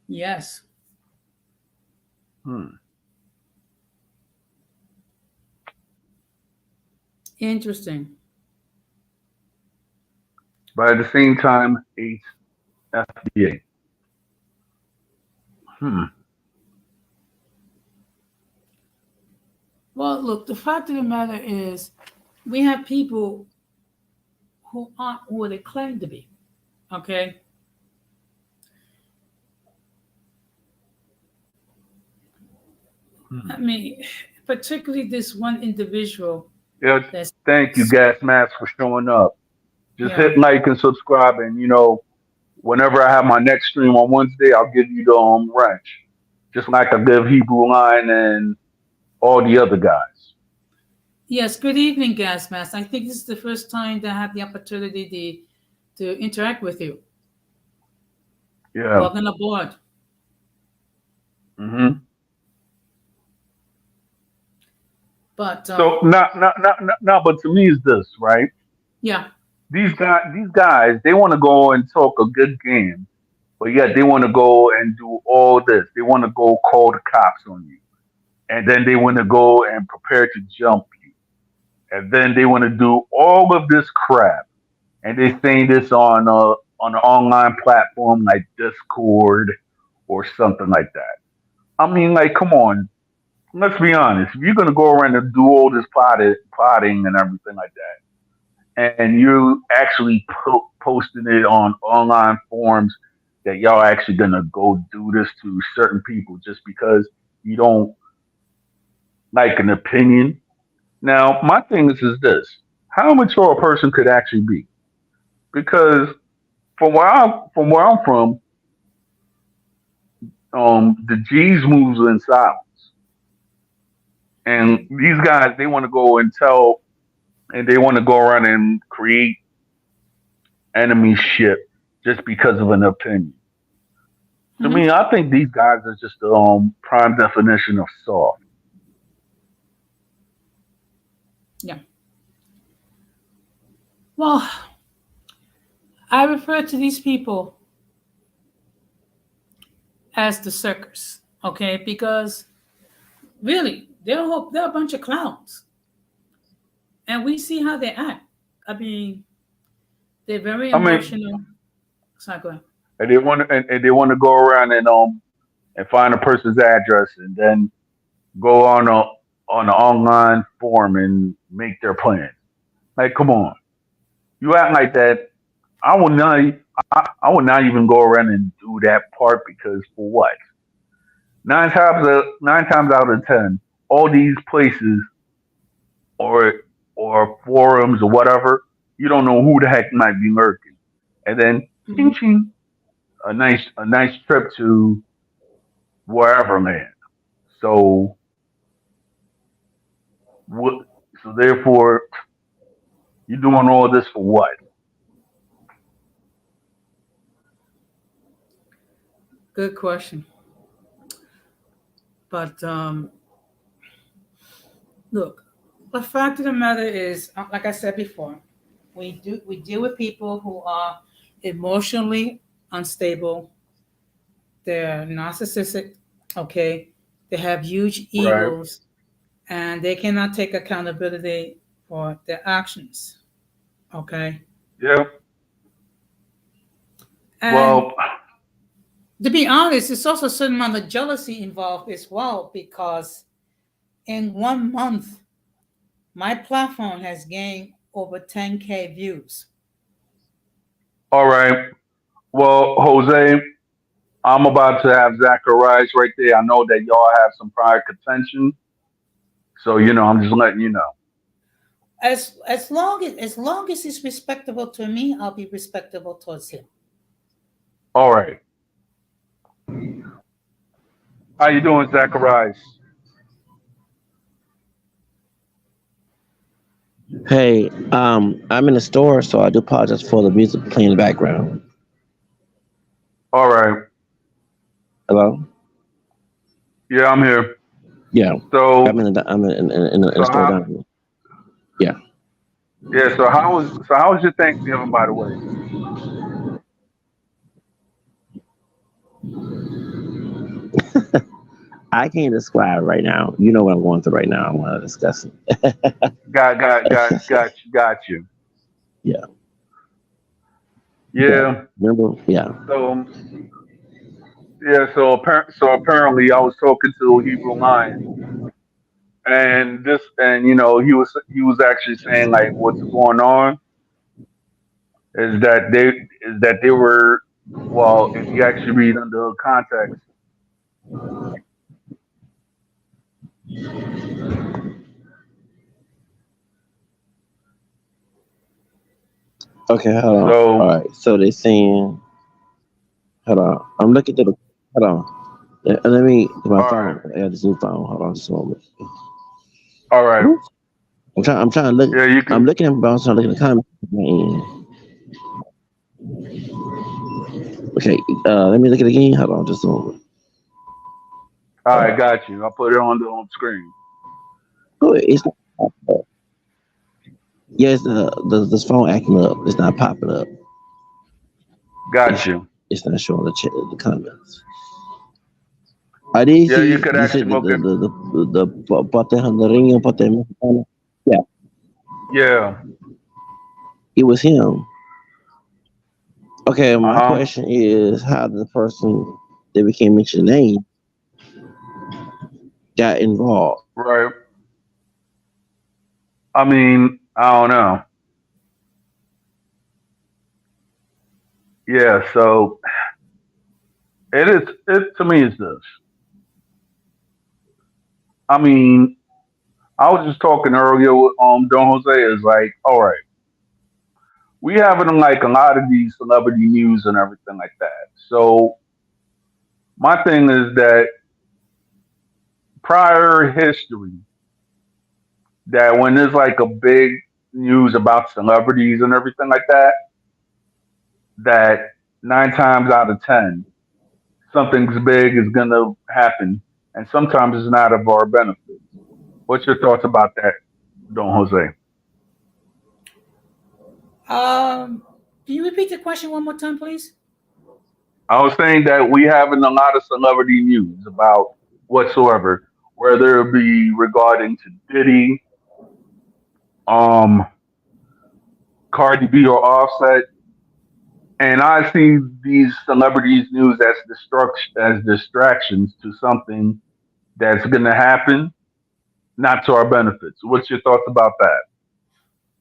Yes, Hmm. interesting. But at the same time, he's FBA. Hmm. Well, Well, look, the fact of the matter is, we have people who aren't who they claim to be. Okay, I Hmm. mean, particularly this one individual Yeah, that's thank you, Gas Mask, for showing up. Just yeah. hit like and subscribe, and whenever I have my next stream on Wednesday, I'll give you the wrench, just like I give Hebrew Line and all the other guys. Yes, good evening, Gas Mask. I think this is the first time that I have the opportunity to interact with you. Yeah. Welcome aboard. Hmm. But So not, but to me is this right? yeah. These guys, they want to go and talk a good game, but yet they want to go and do all this. They want to go call the cops on you, and then they want to go and prepare to jump you, and then they want to do all of this crap, and they're saying this on an online platform like Discord or something like that. I mean, like, come on, let's be honest. If you're gonna go around and do all this plotting and everything like that, and you actually posting it on online forums that y'all actually gonna go do this to certain people just because you don't like an opinion. Now, my thing is this: how mature a person could actually be, because from where I'm from, the G's moves in silence, and Mhm. these guys they want to go and tell, and they want to go around and create enemy ship just because of an opinion. To Mhm. me, I think these guys are just the prime definition of soft. Yeah. Well, I refer to these people as the circus. Okay, because really, they're a bunch of clowns, and we see how they act. I mean, they're very I mean, emotional. Sorry, go ahead. and they want to go around and find a person's address and then go on an online forum and make their plans. Like, come on, you act like that. I would not. I would not even go around and do that part because for what? Nine times out of ten, all these places or or forums or whatever, you don't know who the heck might be lurking. And then, ching Mhm. ching, a nice trip to wherever, man. So what? So therefore, you're doing all this for what? Good question. But look, the fact of the matter is, like I said before, we deal with people who are emotionally unstable. They're narcissistic. Okay, they have huge Right. egos, and they cannot take accountability for their actions. Okay, Yeah. and Well, to be honest, there's also a certain amount of jealousy involved as well because in 1 month, my platform has gained over 10K views. all right. Well, Jose, I'm about to have Zacharias right there. I know that y'all have some prior contention, so I'm just letting you know. As long as he's respectable to me, I'll be respectable towards him. All right. How you doing, Zacharias? Hey, I'm in the store, so I do apologize for the music playing in the background. All right. Hello? Yeah, I'm here. Yeah, So, I'm in the so store how? down here. Yeah, Yeah. So how was your Thanksgiving, by the way? I can't describe right now. You know what I'm going through right now. I want to discuss it. Got you. Yeah, yeah. Yeah. Remember? Yeah. So yeah. So apparently, I was talking to Hebrew Lion, and this, and he was actually saying like what's going on is that they were, well, if you actually read under context. Okay, hold on. All So right, so they're saying, hold on. I'm looking at the. Hold on. Let me my all right, phone. I got this new phone. Hold on just a moment. all right, Oops. I'm trying to look. yeah, you I'm can. looking at. I'm trying to look at the comments. Man. Okay. Let me look at it again. Hold on just a moment. All right, got you. I'll put it on the home screen. Oh, it's not popping up. Yes, this phone acting up. It's not popping up. Got It's you. it's not showing the comments. I did Yeah, you see. could You said actually look at. the Pote Hondureño, Pote Mexicano. Yeah, Yeah. it was him. Okay, Uh my huh. question is, how did the person that became mentioned name got involved? Right. I mean, I don't know. Yeah. So it is. It to me is this. I mean, I was just talking earlier with Don Jose. Is like, all right, we having like a lot of these celebrity news and everything like that. So my thing is that prior history, that when there's like a big news about celebrities and everything like that, that 9 times out of 10, something's big is gonna happen, and sometimes it's not of our benefit. What's your thoughts about that, Don Jose? Um, can you repeat the question one more time, please? I was saying that we having a lot of celebrity news about whatsoever, whether it be regarding to Diddy, um, Cardi B or Offset, and I see these celebrities news as distractions to something that's going to happen, not to our benefits. What's your thoughts about that?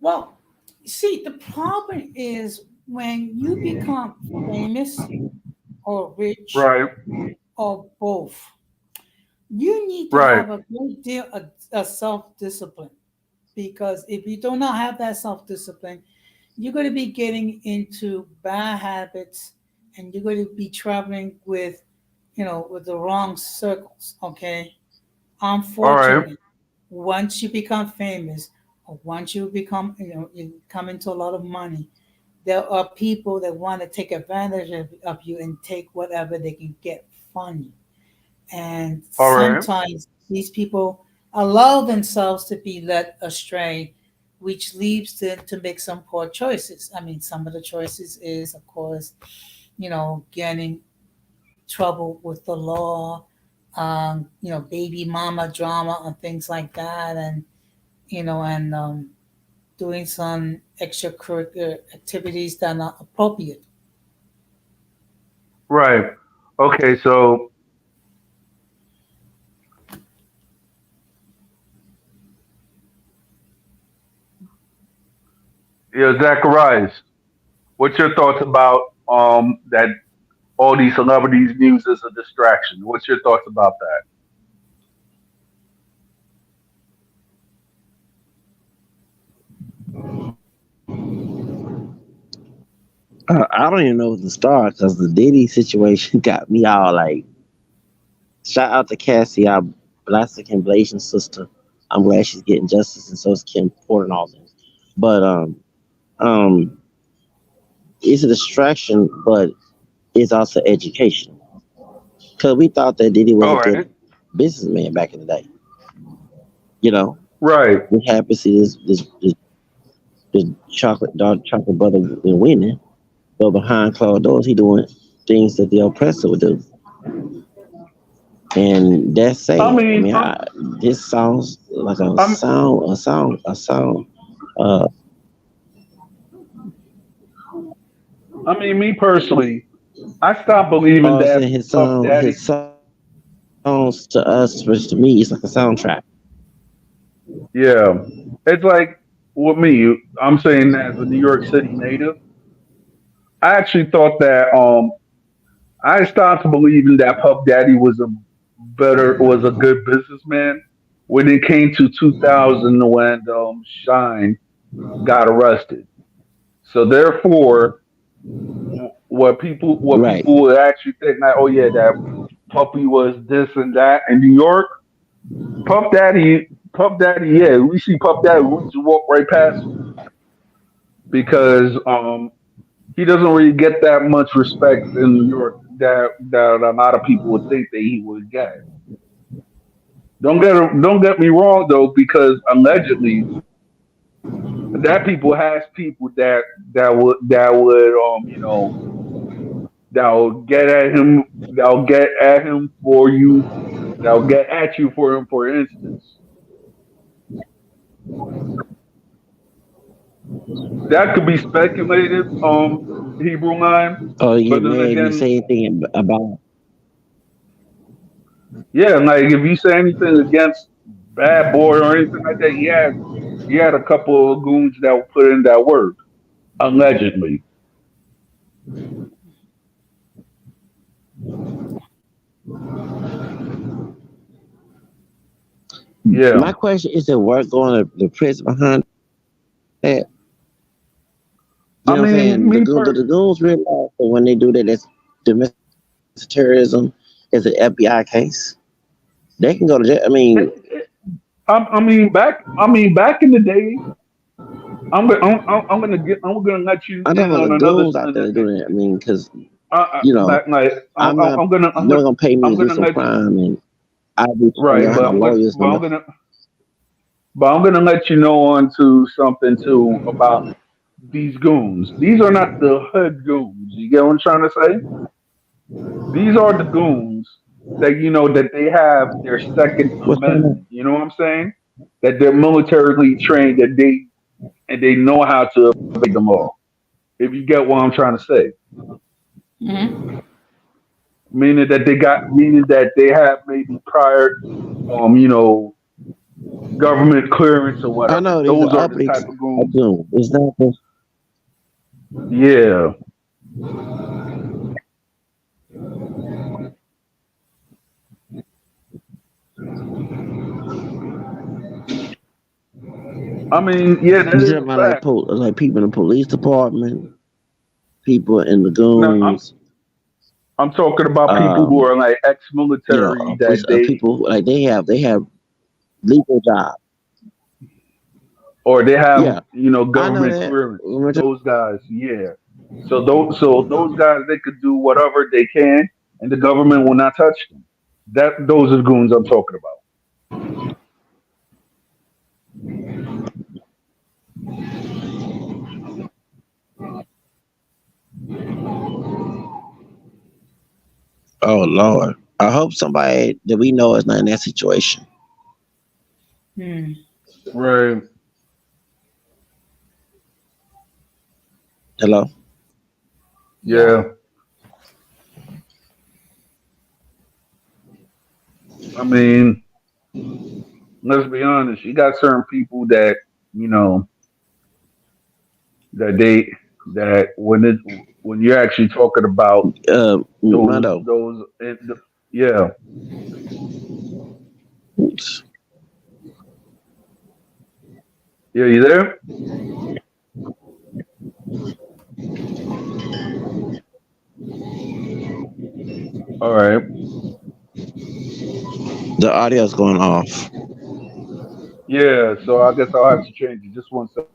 Well, see, the problem is when you become famous or rich Right, or both, you need to right, have a great deal of self discipline, because if you do not have that self discipline, you're going to be getting into bad habits, and you're going to be traveling with, with the wrong circles. Okay. all right, Unfortunately, once you become famous, or once you become, you come into a lot of money, there are people that want to take advantage of you and take whatever they can get from you. And all right, sometimes these people allow themselves to be led astray, which leads them to make some poor choices. I mean, some of the choices is, of course, getting trouble with the law, baby mama drama and things like that, and doing some extracurricular activities that are not appropriate. right. Okay, so yeah, Zacharias, what's your thoughts about that all these celebrities news as a distraction? What's your thoughts about that? I don't even know what to start because the Diddy situation got me all like. Shout out to Cassie, our Black and Blasian sister. I'm glad she's getting justice, and so is Kim Porter and all things. But um, it's a distraction, but it's also education. Because we thought that Diddy was All a good right, businessman back in the day. You know, right, we happy to see this chocolate brother winning, but behind closed doors, he doing things that the oppressor would do, and that's I sad. I mean, mean, this sounds like I'm, a sound. Uh, I mean, me personally, I stopped believing I'm that saying Puff Daddy. his songs to us, which to me, is like a soundtrack. Yeah, it's like with me. I'm saying as a New York City native, I actually thought that I started to believe in that Puff Daddy was a good businessman when it came to 2000 when Shine got arrested. So therefore, what Right. people would actually think that, oh yeah, that Puppy was this and that in New York. Puff Daddy, yeah, we see Puff Daddy, we just walk right past him because he doesn't really get that much respect in New York that a lot of people would think that he would get. Don't get me wrong though, because allegedly that people has people that would that'll get at him that'll get at him for you that'll get at you for him, for instance. That could be speculative, Hebrew line, Or you but then may even again, say anything about. yeah, like if you say anything against Bad Boy or anything like that, he had a couple of goons that will put in that work, allegedly. My Yeah. question is: the work going to the prison behind that? You I know what I'm mean, saying? me The per goons realize that when they do that, that's domestic terrorism is an FBI case. They can go to jail. I mean, it, it, I mean back in the day, I'm gonna let you I'm talking in about the on another goons out there doing it. I mean, because back like I'm not. No one gonna pay me I'm to do gonna some let you crime, and I'll be trying to right, learn how lawyers know. but I'm gonna let you know on to something too about these goons. These are not the hood goons. You get what I'm trying to say? These are the goons that they have their Second What's going on? Amendment. You know what I'm saying? That they're militarily trained, that they know how to obey the law. If you get what I'm trying to say, Mhm. meaning that they have maybe prior, um, you know, government clearance or I whatever. know these Those are are the uppity type of goons. goons. It's not just Yeah, I mean, yeah, that you is talking a about fact. like people in the police department, people in the Now, I'm goons. I'm talking about people who Um, are like ex-military police that they people like they have legal job. or they have Yeah, I know government that. clearance. Those guys, yeah. So those guys, they could do whatever they can, and the government will not touch them. Those are the goons I'm talking about. Oh Lord, I hope somebody that we know is not in that situation. Hmm. Right. Hello. Yeah. Yeah. I mean, let's be honest. You got certain people that you know that they that when you're actually talking about those Mondo. those yeah. Oops. Yeah, you there? All right. The audio's going off. Yeah. So I guess I'll have to change it. Just one second.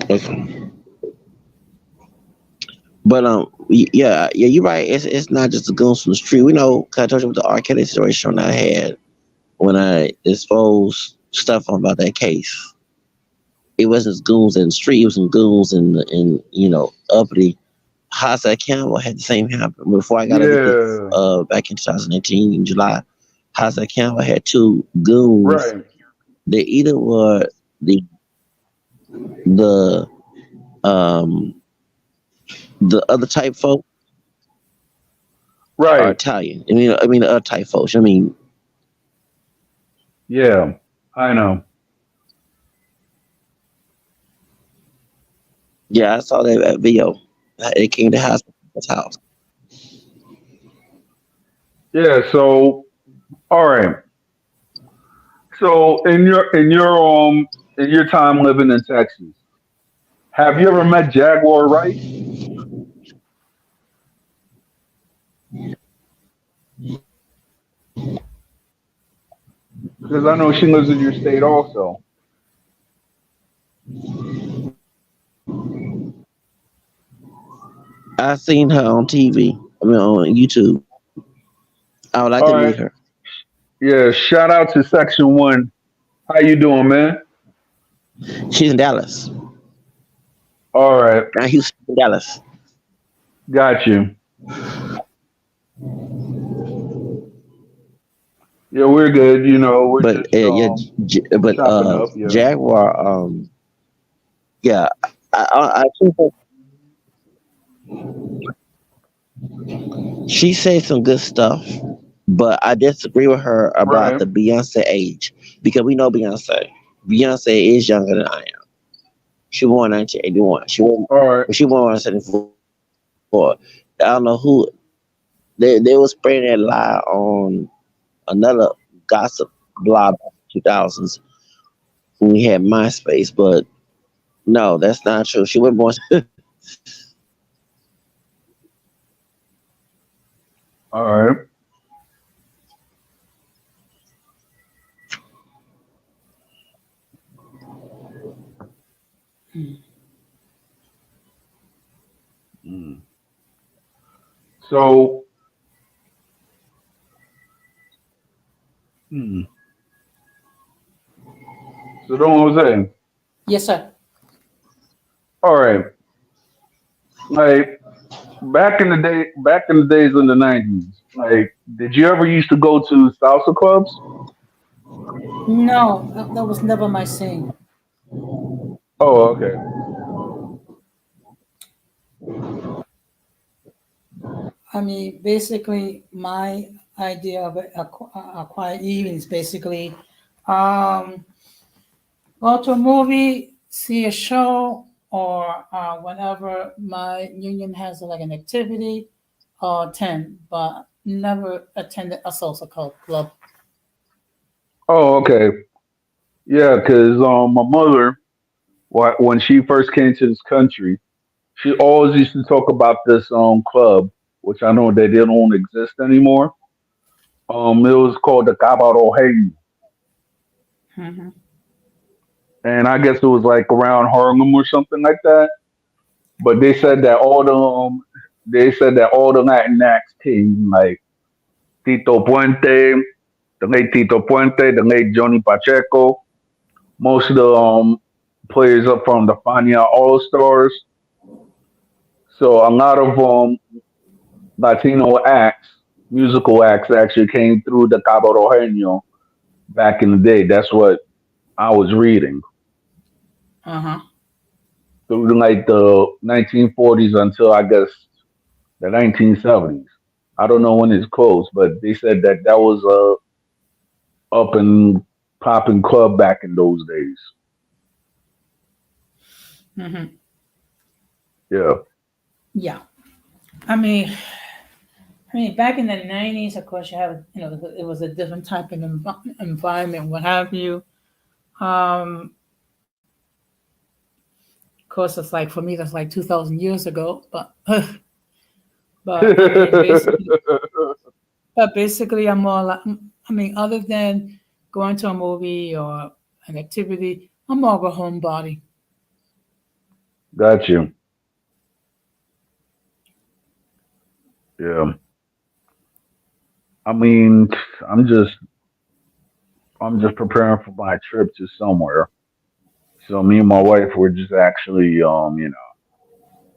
Okay. But yeah, you're right. It's not just the goons from the street. We know. 'Cause I told you about the R. Kelly situation I had when I exposed stuff about that case. It wasn't just goons in the street. It was some goons in uppity. Homicide Campbell had the same happen before I got evicted. Yeah. Back in 2018 in July, Homicide Campbell had two goons. Right. They either were the the um The other type folk are Right. Italian. I mean the other type folks. I mean, Yeah. I know. yeah, I saw that video. It came to house. Yeah. So, all right. So, in your time living in Texas, have you ever met Jaguar Rice? Because I know she lives in your state also. I seen her on TV. I mean on YouTube. I would like All to meet right. her. Yeah. Shout out to Section One. How you doing, man? She's in Dallas. All right. Now Houston, Dallas. Got you. Yeah, we're good. You know, we're But just yeah, but chopping up. Yeah. Jaguar. Yeah, I think that she said some good stuff, but I disagree with her about Right. the Beyonce age because we know Beyonce. Beyonce is younger than I am. She born 1981. All right. She born 1974. I don't know who they was spreading that lie on another gossip blog 2000s when we had MySpace, but no, that's not true. She wasn't born. All right. Mm. So, hmm. So Don Jose. Yes, sir. All right. Like back in the days in the '90s. Like, did you ever used to go to salsa clubs? No, that was never my scene. Oh, okay. I mean, basically, my idea of a quiet evening is basically um, go to a movie, see a show, or whenever my union has like an activity, attend, but never attended a salsa club. Oh, okay. Yeah, because my mother, when she first came to this country, she always used to talk about this club, which I know they don't exist anymore. It was called the Cabaro Hey, Hmm. and I guess it was like around Harlem or something like that. But they said that all the Latin acts came like Tito Puente, the late Tito Puente, the late Johnny Pacheco, most of the players up from the Fania All Stars. So a lot of Latino acts, musical acts, actually came through the Cabo Rojeño back in the day. That's what I was reading Uh huh. through like the 1940s until I guess the 1970s. I don't know when it's closed, but they said that that was a up and popping club back in those days. Hmm. Yeah. Yeah. I mean, back in the '90s, of course, you have it was a different type of environment, what have you. Um, of course, it's like for me, that's like 2,000 years ago. But but I mean, basically, I'm more like, other than going to a movie or an activity, I'm more of a homebody. Got you. Yeah. I mean, I'm just I'm just preparing for my trip to somewhere. So me and my wife were just actually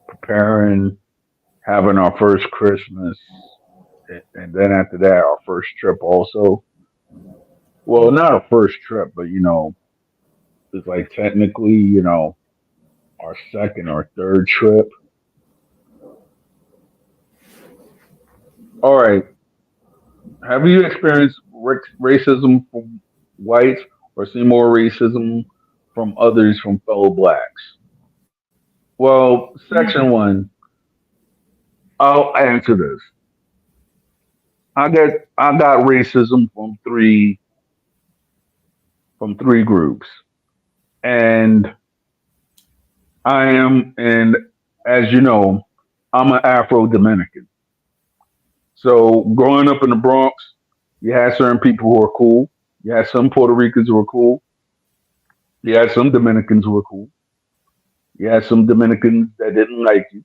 preparing, having our first Christmas, and then after that our first trip also. Well, not a first trip, but it's like technically, our second or third trip. All right. Have you experienced racism from whites or seen more racism from others from fellow blacks? Well, section Mm. one, I'll answer this. I got racism from three groups, and and as you know, I'm an Afro Dominican. So growing up in the Bronx, you had certain people who were cool. You had some Puerto Ricans who were cool. You had some Dominicans who were cool. You had some Dominicans that didn't like you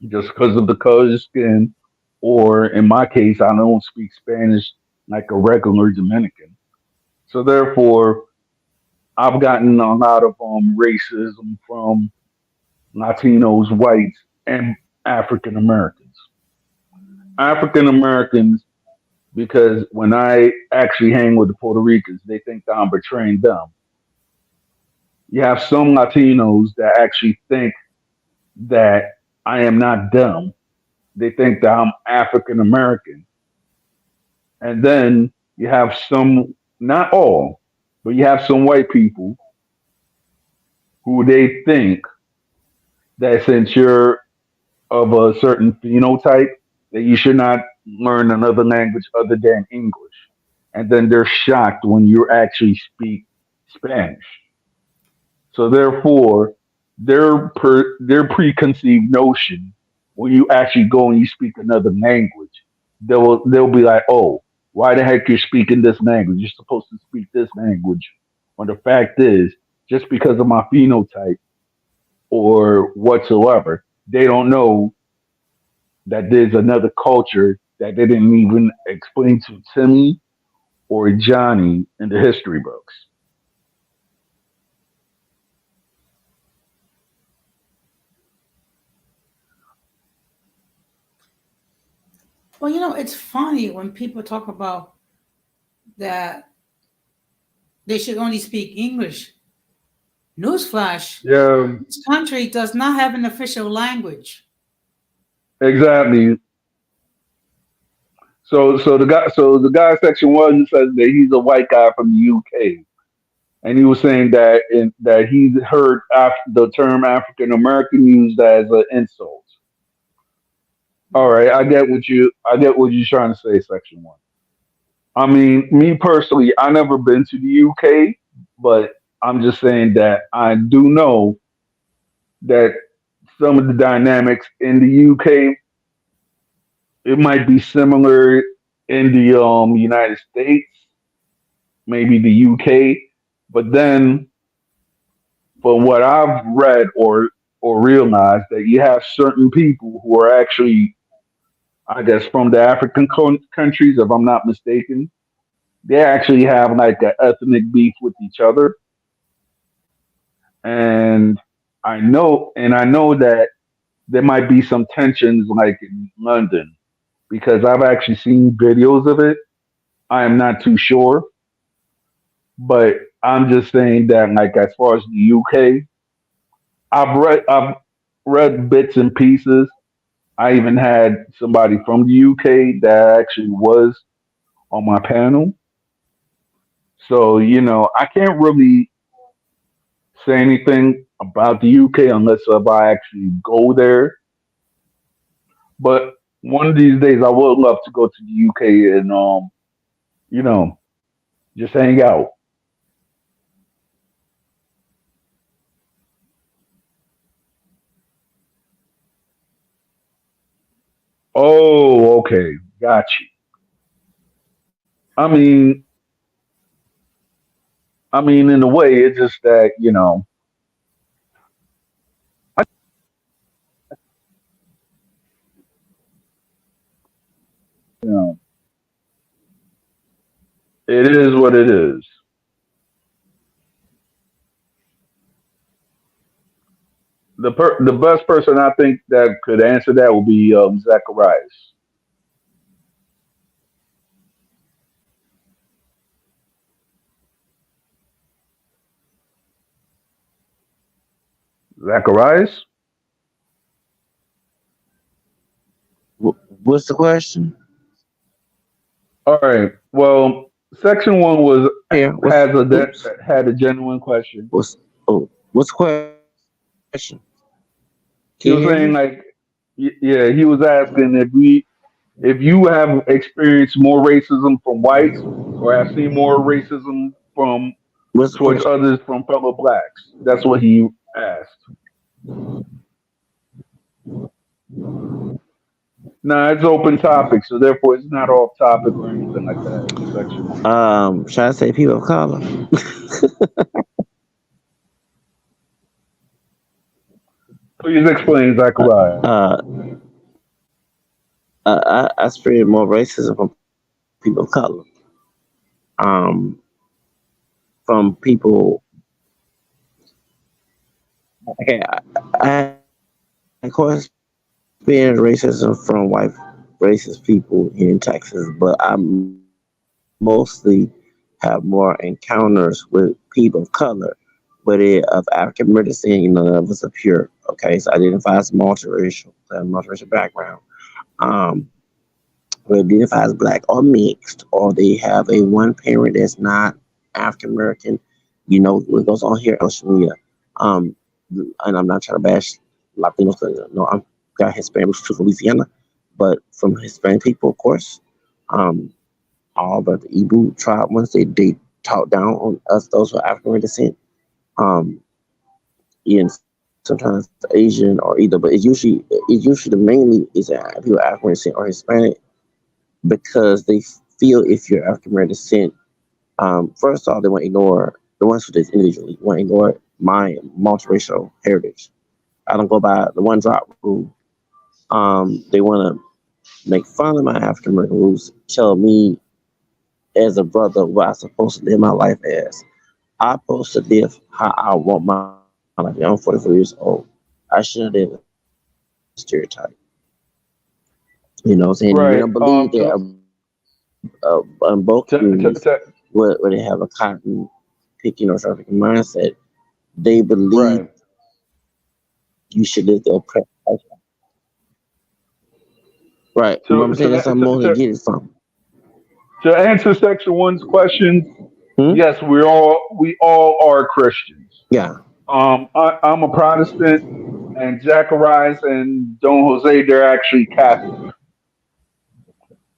just because of the color of your skin, or in my case, I don't speak Spanish like a regular Dominican. So therefore, I've gotten a lot of racism from Latinos, whites, and African Americans. African Americans, because when I actually hang with the Puerto Ricans, they think that I'm betraying them. You have some Latinos that actually think that I am not them. They think that I'm African American. And then you have some, not all, but you have some white people who they think that since you're of a certain phenotype, that you should not learn another language other than English. And then they're shocked when you actually speak Spanish. So therefore, their preconceived notion when you actually go and you speak another language, they'll be like, oh, why the heck you're speaking this language? You're supposed to speak this language. When the fact is, just because of my phenotype or whatsoever, they don't know that there's another culture that they didn't even explain to Timmy or Johnny in the history books. Well, it's funny when people talk about that they should only speak English. Newsflash: Yeah, this country does not have an official language. exactly. So the guy section one says that he's a white guy from the UK, and he was saying that he heard the term African American used as an insult. All right, I get what you're trying to say, section one. I mean, me personally, I never been to the UK, but I'm just saying that I do know that some of the dynamics in the UK, it might be similar in the United States, maybe the UK, but then from what I've read or realized that you have certain people who are actually, I guess, from the African countries, if I'm not mistaken, they actually have like an ethnic beef with each other, and I know that there might be some tensions like in London because I've actually seen videos of it. I am not too sure, but I'm just saying that like as far as the UK, I've read bits and pieces. I even had somebody from the UK that actually was on my panel. So, I can't really say anything about the UK unless if I actually go there. But one of these days I would love to go to the UK and you know, just hang out. Oh, okay. Got you. I mean, in a way, it's just that you know, it is what it is. The best person I think that could answer that will be Zacharias. Zacharias. What's the question? All right. Well, section one was Here, has what's a oops? had a genuine question. What's the question? Can you He hear was me? saying like, yeah, he was asking if you have experienced more racism from whites or have seen more racism from What's the towards question? others from fellow blacks. That's what he asked. Nah, it's open topic, so therefore it's not off topic or anything like that. Section one. Should I say people of color? Please explain, Zachariah. uh, I experienced more racism from people of color. Um, from people. Okay, I of course experienced racism from white racist people here in Texas, but I mostly have more encounters with people of color, but it of African American descent. None of us are pure. Okay, so I identify as multiracial background. Um, who identify as black or mixed, or they have a one parent that's not African American. What goes on here on social media. Um, and I'm not trying to bash Latinos. 'Cause, no, I'm got Hispanic roots too from Louisiana, but from Hispanic people, of course. Um, all but the Igbo tribe once they talk down on us, those who are African descent. Um, and sometimes Asian or either, but it's usually the mainly is people African descent or Hispanic because they feel if you're African American descent, first off, they want to ignore the ones who just individually want to ignore my multiracial heritage. I don't go by the one drop rule. They want to make fun of my African American roots, tell me as a brother what I'm supposed to live my life as. I'm supposed to live how I want my life. I'm 44 years old. I shouldn't live a stereotype. What I'm saying? We don't believe Right. that both To, communities to, to, where they have a cotton picking or trafficking mindset, they believe right. you should live the oppressed lifestyle. Right. You know what I'm To, saying? That's how to, most to, they to, get it from. to answer section one's questions, Hmm? yes, we all are Christians. Yeah. I'm a Protestant, and Zacharias and Don Jose, they're actually Catholic.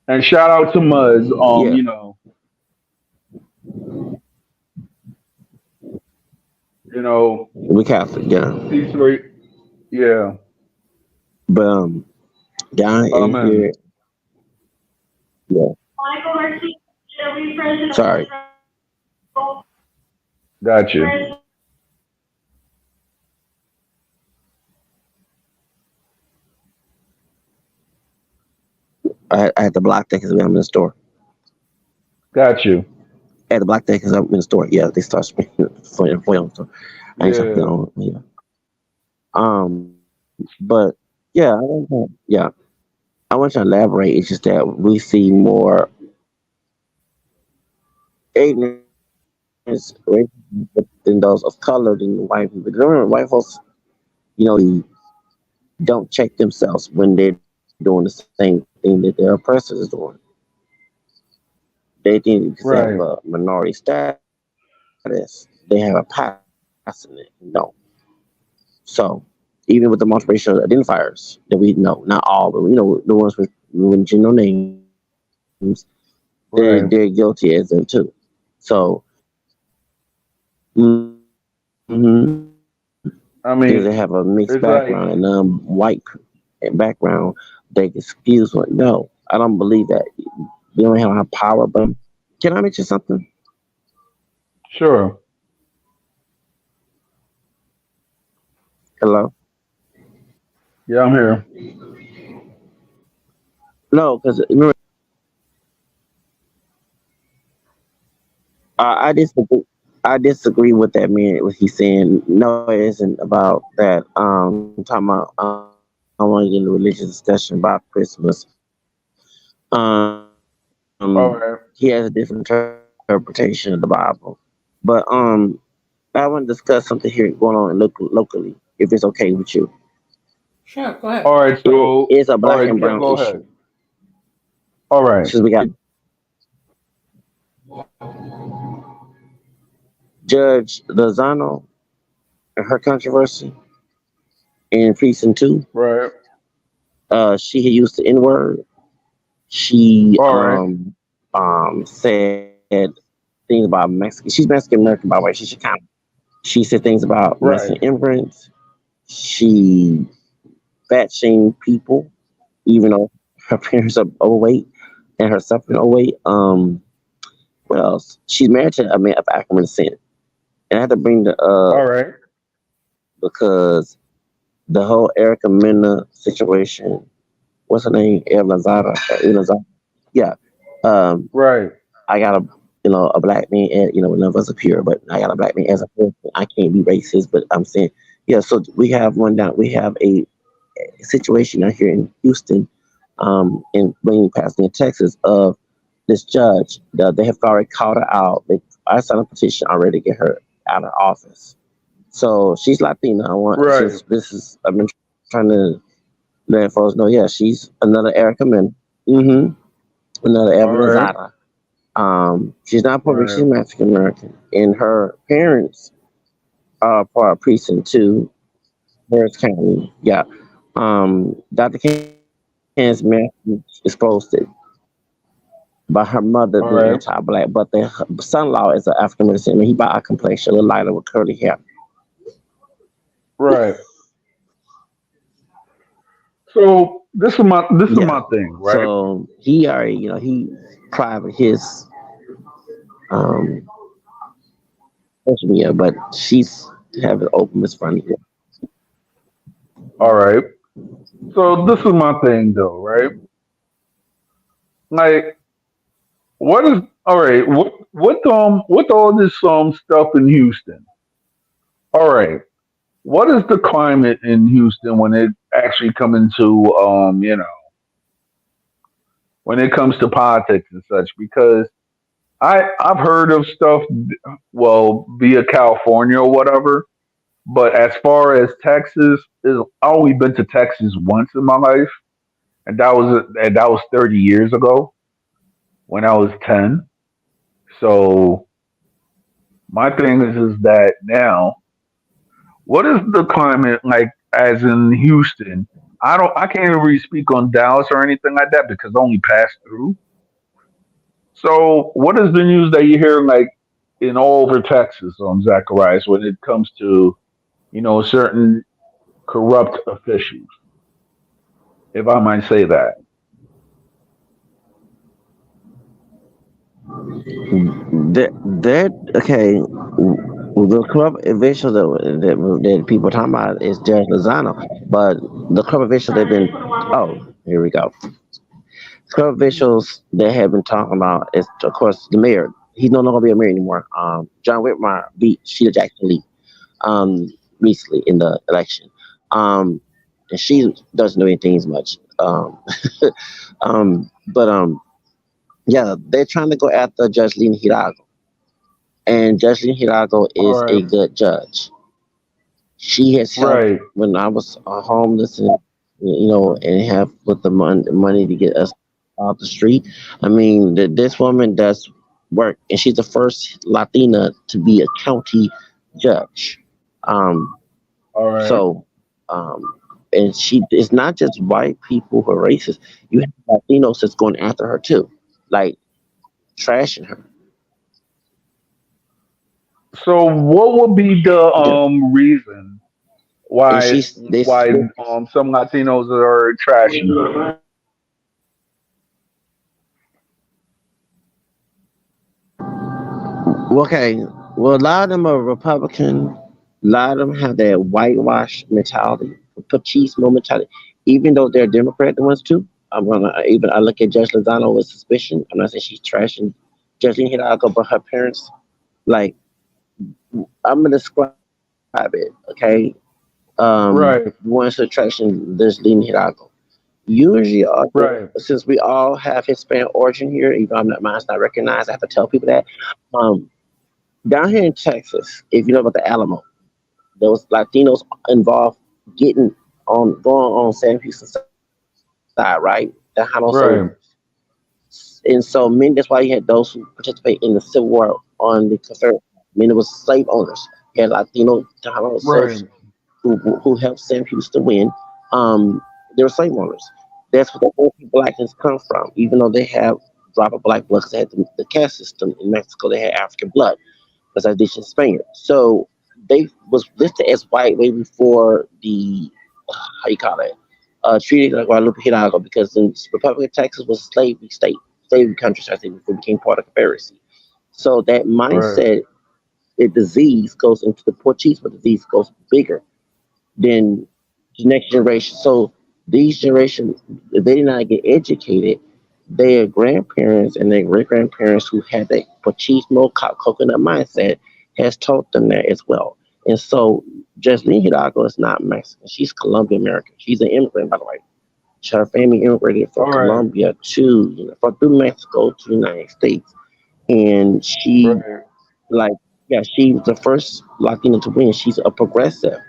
And shout out to Muzz. Yeah. You know, We Catholic, yeah. he's very, yeah. But down in Amen. here, yeah. Sorry. Got you. I had to block that because I'm in the store. Got you. I had to block that because I'm in the store. Yeah, they start speaking for on store. I ain't talking Yeah. on. Yeah. But yeah, yeah. I want to elaborate. It's just that we see more ignorance racism than those of color than white people. Remember, white folks, they don't check themselves when they're doing the same thing that their oppressors is doing. They think because they have a Right. minority status, they have a pass in it. No. So even with the multiracial identifiers that we know, not all, but the ones with general names, they're guilty as them Right. too. So, hmm because they have a mixed I background mean, and it's white like, background, they can excuse one. No, I don't believe that. They don't have power, but can I mention something? sure. Hello? Yeah, I'm here. No, because remember, I disagree with that man. What he's saying, no, it isn't about that. Talking about I want to get in a religious discussion about Christmas. He has a different All right. interpretation of the Bible, but I want to discuss something here going on locally, if it's okay with you. Sure. Sure, go ahead. All right. It So, is a all black right. and Yeah, brown go ahead. issue. All right. Since we got Judge Lozano and her controversy in precinct two, Right. she had used the N word. She All right. said things about Mexican. She's Mexican American, by the way. She's Chicano. She said things about Mexican Right. immigrants. She fat shamed people, even though her parents are overweight and her suffering overweight. What else? She's married to a man of African descent, and I had to bring the All right. because the whole Erica Mena situation. What's her name? El Lazada. Lazada. Yeah. Um, Right. I got a black man, and none of us are pure, but I got a black man as a person. I can't be racist, but I'm saying, yeah. So we have one down. We have a situation out here in Houston, in Wayne, Pasadena, Texas, of this judge. They have already called her out. I signed a petition already to get her out of office. So she's Latina. I want Right. since this is I've been trying to let folks know. Yeah, she's another Erica Mena. Mm-hmm. Another All Evelyn right. Zada. She's not Puerto Rican. She's Right. Mexican American, and her parents are part of precinct two, Harris County. Yeah. Dr. Kenneth Matthews is posted, but her mother All being right. anti-black, but their son-in-law is an African American. He by our complexion, a little lighter with curly hair. Right. So this is my Yeah. thing, right? So he already, he private his um social media, but she's having open this front. All right. So this is my thing, though, right? Like, what is all right? What all this stuff in Houston? All right. What is the climate in Houston when it actually come into when it comes to politics and such? Because I've heard of stuff, well, via California or whatever. But as far as Texas, I've only been to Texas once in my life, and that was 30 years ago when I was 10. So my thing is that now, what is the climate like as in Houston? I can't even really speak on Dallas or anything like that because I only passed through. So what is the news that you hear like in all over Texas on Zacharias when it comes to certain corrupt officials, if I might say that? That okay. The club official that people are talking about is Judge Lozano, but the club official they've been. Oh, here we go. Club officials that have been talking about is, of course, the mayor. He's no longer be a mayor anymore. John Whitmire beat Sheila Jackson Lee recently in the election. Um, and she doesn't do anything as much. But yeah, they're trying to go after Judge Lina Hidalgo, and Judge Lina Hidalgo All is right. a good judge. She has helped Right. when I was homeless, and have with the money to get us off the street. I mean, this woman does work, and she's the first Latina to be a county judge. Um, All right. so, um, and she it's not just white people who are racist. You have Latinos that's going after her too, like trashing her. So what would be the Yeah, reason and why she's this. why some Latinos are trashing her? Okay, well, a lot of them are Republican. A lot of them have that whitewash mentality, machismo mentality. Even though they're Democrat, the ones too. I look at Judge Lozano with suspicion. I'm not saying she's trashing Judge Hidalgo, but her parents, like, I'm gonna describe it. Okay, Right. the ones who are trashing this Lena Hidalgo. Usually, Right. since we all have Hispanic origin here, even though mine's not recognized, I have to tell people that. Um, Down here in Texas, if you know about the Alamo, there was Latinos involved getting on Sam Houston side, right? The Hano soldiers. Right. And so many, that's why you had those who participate in the Civil War on the Confederate. Many was slave owners. You had Latino Tejano soldiers Right. who helped Sam Houston win. They were slave owners. That's where the blackness come from. Even though they have drop of black blood, because they had the caste system in Mexico, they had African blood because I did Spaniard. So they was listed as white way before the how you call it treaty of Guadalupe Hidalgo, because the Republic of Texas was a slavery state, slavery country, so I think, before it became part of Confederacy. So that Right. mindset, the disease goes into the Portuguese, but the disease goes bigger than the next generation. So these generations, if they did not get educated, their grandparents and their great grandparents who had that machismo coconut mindset has taught them that as well. And so Jasmine Hidalgo is not Mexican. She's Colombian American. She's an immigrant, by the way. Her family immigrated from All right. Colombia to, from through Mexico to the United States. And she, Right. like, yeah, she was the first Latina to win. She's a progressive.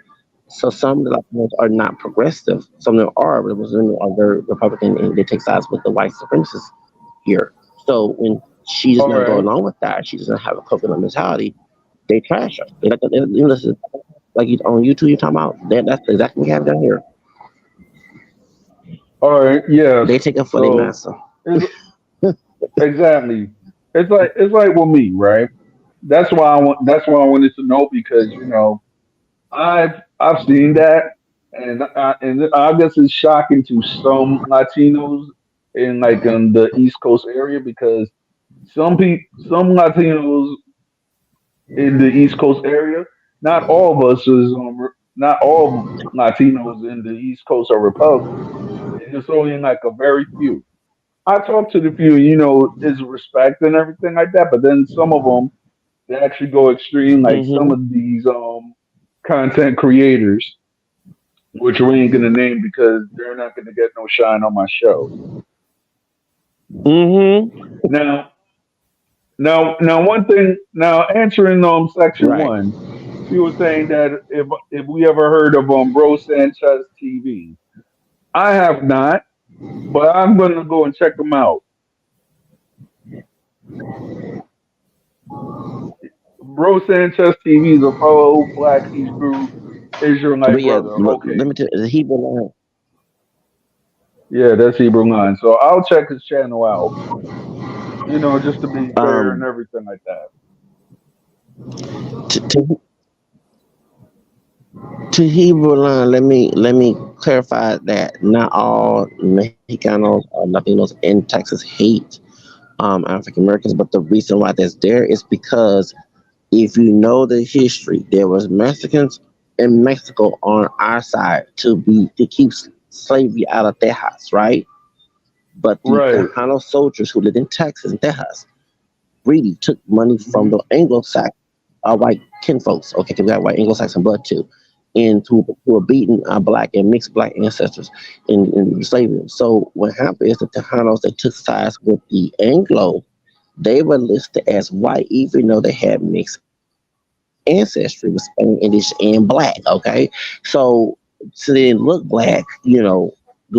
So some of the Latinos are not progressive. Some of them are, but some of them are very Republican, and they take sides with the white supremacists here. So when she does All not go right. along with that, she doesn't have a coconut mentality. They trash her. Listen, like you, on YouTube, you're talking about that. That's exactly what we have down here. All right. Yes. They take it for their So master. it's exactly. It's like with me, right? That's why I wanted to know because I've seen that, and I guess it's shocking to some Latinos in the East Coast area because some Latinos in the East Coast area, not all of us not all Latinos in the East Coast are Republicans. It's just only like a very few. I talk to the few, is respect and everything like that, but then some of them they actually go extreme, like some Mm-hmm. of these content creators, which we ain't gonna name because they're not gonna get no shine on my show. Mm-hmm. Now, now, one thing. Now, answering section Right. one, she was saying that if we ever heard of Bro Sanchez TV, I have not, but I'm gonna go and check them out. Bro Sanchez TV is a fellow Black Hebrew Israelite But yeah, brother. look, let Okay, me tell you, the Hebrew line. yeah, that's Hebrew line. So I'll check his channel out. Just to be fair and Um, everything like that. to Hebrew line, let me clarify that not all Mexicanos or Latinos in Texas hate African Americans, but the reason why that's there is because if you know the history, there was Mexicans in Mexico on our side to keep slavery out of Texas, right? But the Right. Tejano soldiers who lived in Texas and Texas really took money from Hmm. the Anglo-Saxon white kinfolks, okay, 'cause we got white Anglo-Saxon blood too, and who were beaten black and mixed black ancestors in slavery. So what happened is the Tejanos that took sides with the Anglo, they were listed as white, even though they had mixed ancestry with Spanish, English, and black. Okay, so they didn't look black, do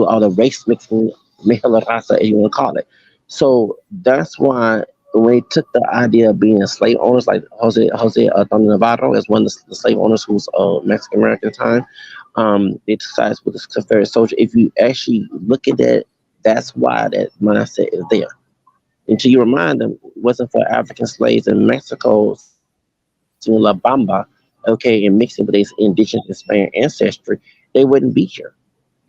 all the race mixing, mejor raza, as you want to call it. So that's why when they took the idea of being slave owners, like Jose Antonio Navarro is one of the slave owners who's Mexican American at the time. They took sides with the Confederate soldier. If you actually look at that, that's why that mindset is there. Until you remind them, it wasn't for African slaves in Mexico, in La Bamba, okay, and mixing with these indigenous and Spanish ancestry, they wouldn't be here.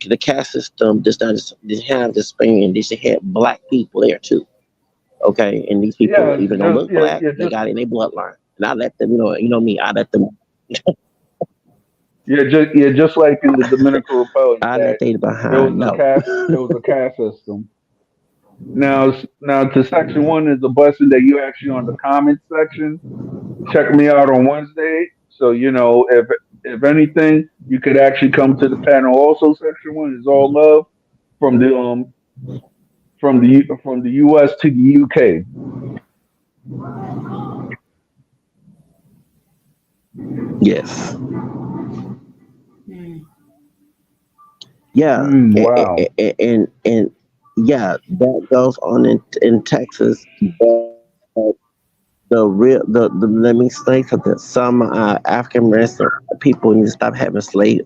The caste system does not just didn't have the Spanish, they had black people there too. Okay, and these people Yeah. even don't Just look yeah. black, Yeah. they Just got it in their bloodline. And I let them, me, I let them, just like in the Dominican Republic, I that let they there was behind a know. caste there was a caste system. Now to section one is a blessing that you actually on the comment section. Check me out on Wednesday. So if anything, you could actually come to the panel. Also, section one is all love from the U.S. to the U.K. Yes. Mm. Yeah, Wow. and yeah, that goes on in Texas. But let me explain something. Some African American people need to stop having a slave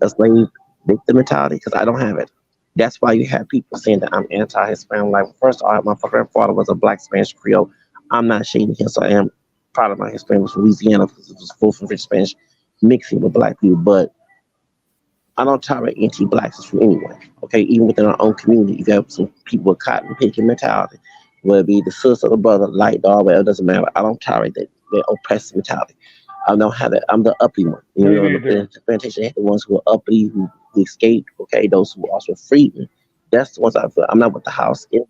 victim mentality because I don't have it. That's why you have people saying that I'm anti-Hispanic. Like, first of all, my grandfather was a black Spanish Creole. I'm not shading him, so I am proud of my Hispanic from Louisiana because it was full from French Spanish mixing with black people. But I don't tolerate anti-blacks from anyone. Okay, even within our own community, you got some people with cotton picking mentality, whether it be the sister or the brother, light dog, whatever, it doesn't matter. I don't tolerate that oppressive mentality. I don't have that. I'm the uppity one. You Me know, in neither. the plantation, they had the ones who are uppity, who escaped. Okay, those who also freed me. That's the ones I feel. I'm not with the house in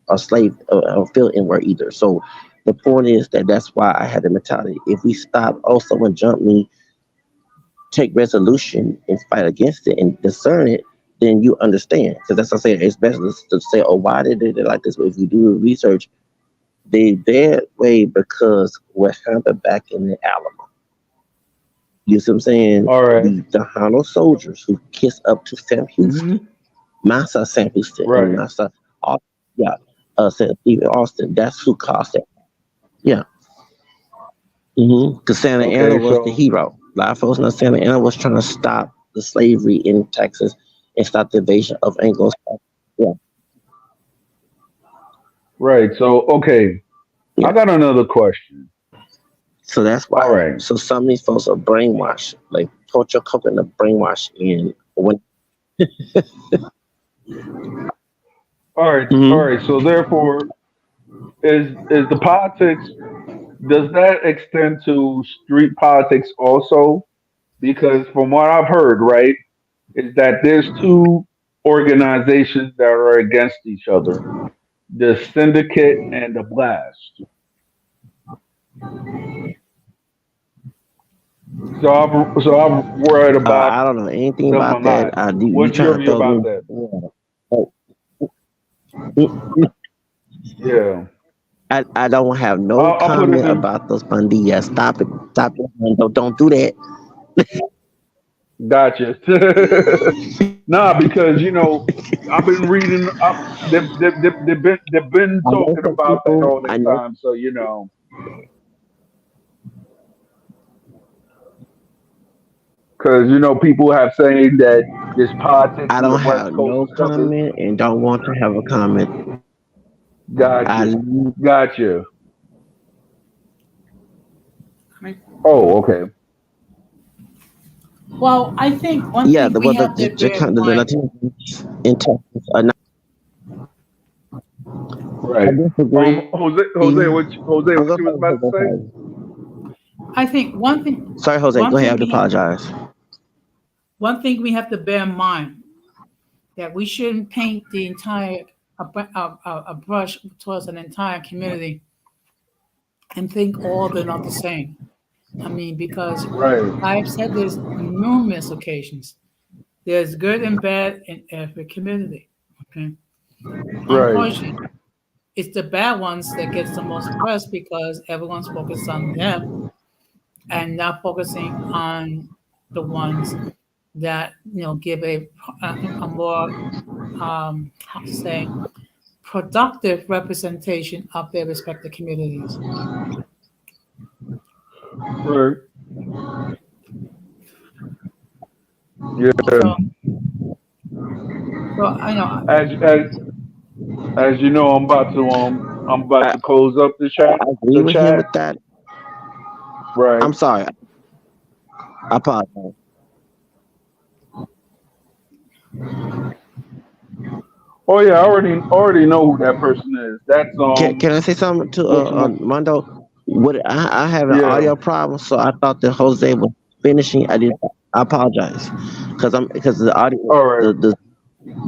or slave or feel inward either. So the point is that that's why I had the mentality. If we stop, oh, someone jumped me, take resolution and fight against it and discern it, then you understand. Because that's what I say. It's better to say, oh, why did they do it like this? But if you do the research, they that way because what happened back in the Alamo. You see what I'm saying? All right. The Harlem soldiers who kissed up to Sam Houston, Mm-hmm. Massa Sam Houston, and Right. Massa, yeah, said Stephen Austin. That's who caused it. Yeah. Because Santa Anna Okay. was the So hero. A lot of folks know Santa Anna was trying to stop the slavery in Texas and stop the invasion of Anglos. Yeah, right. So okay. I yeah. got another question. So that's All why. right. So some of these folks are brainwashed, like culture coconut brainwashed. And when All right. All Mhm. right. So therefore, is the politics, does that extend to street politics also? Because from what I've heard, right, is that there's two organizations that are against each other: the Syndicate and the Blast. So I've read about I don't know anything them a about that. lot. You What's your trying to view throw about me? that? Yeah. Oh, mm, Yeah, I don't have no I'll put it comment in. about those pandillas. Stop it. Stop it. Don't do that. Gotcha. Nah, because I've been reading up. They've been I know talking some about that people. all the I know. time. So because people have saying that there's politics I in the don't West have Coast no and stuff. Is comment and don't want to have a comment. I gotcha, gotcha. I mean, Oh, okay. well, I think one yeah, thing the we what have to bear in the mind. Latino in Texas are not. I Right. disagree. Jose, I'm what go you was about to say? ahead. I think Sorry, Jose. one Go ahead. I thing have to we have, apologize. one thing we have to bear in mind that we shouldn't paint the entire a brush towards an entire community and think all they're not the same. I mean, because Right. I've said this on numerous occasions. There's good and bad in every community. Okay. Right. Unfortunately, it's the bad ones that gets the most press because everyone's focused on them and not focusing on the ones that give a more how to say productive representation of their respective communities. Right. Yeah. So, so I know. As you know, I'm about to I, close up I agree the with him chat. with that. Right. I'm sorry. I apologize. Oh yeah, I already know who that person is. That's Can I say something to what you Mondo? What I have an yeah. audio problem, so I thought that Jose was finishing. I didn't. I apologize because the audio All right.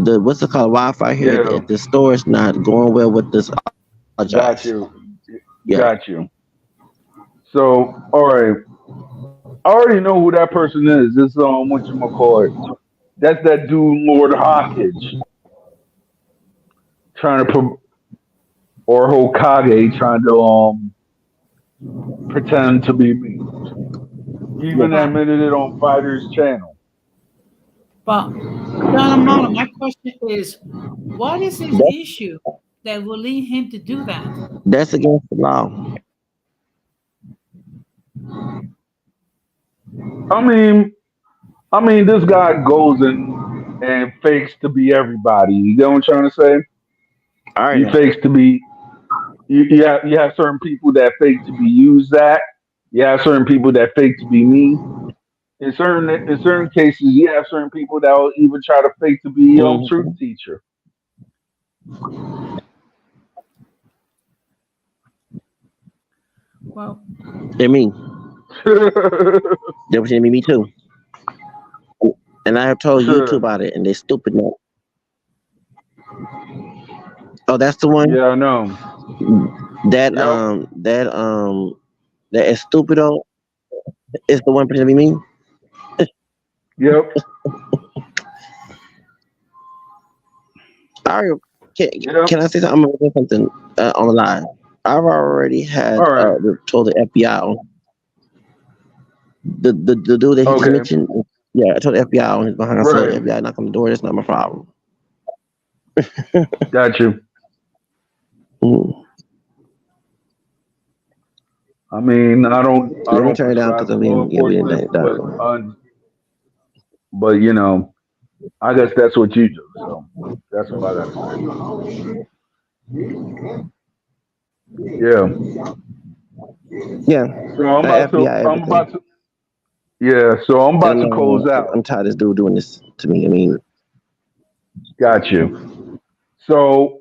the what's it called Wi-Fi here Yeah. at the store is not going well with this. I apologize. Got you. Yeah. Got you. So all right. I already know who that person is. This what you call it. That's that dude Lord Hawkins trying to or Hokage trying to pretend to be me. He Yeah. even But admitted it on Fighter's channel. but Don Amano, my question is, what is his That, issue that will lead him to do that? that's against the law. I mean, this guy goes and fakes to be everybody. You know what I'm trying to say? All right He now. fakes to be. You have certain people that fake to be used. That you have certain people that fake to be me. In certain cases, you have certain people that will even try to fake to be truth Hmm. teacher. Well, And me. They pretend to be me too. And I have told you two Sure. about it, and they stupid now. Oh, that's the one Yeah, I know. that Yep. that is stupido is the one pretending to be me. Yep. I can, Yep. can I say something? I'm gonna say something on the line. I've already All had right. told the FBI on the dude that he just Okay. mentioned. Yeah, I told the FBI on his behind. I said, Right. FBI knock on the door. That's not my problem. Got you. Mm. I mean, I Let me don't turn it down prescribe because to I law mean, yeah, we enforcement, didn't but I guess that's what you do. So that's what I got to say. Yeah. yeah, So I'm about to. FBI I'm everything. about to. Yeah. So I'm And about to close out. I'm tired of this dude doing this to me. I mean, Got you. So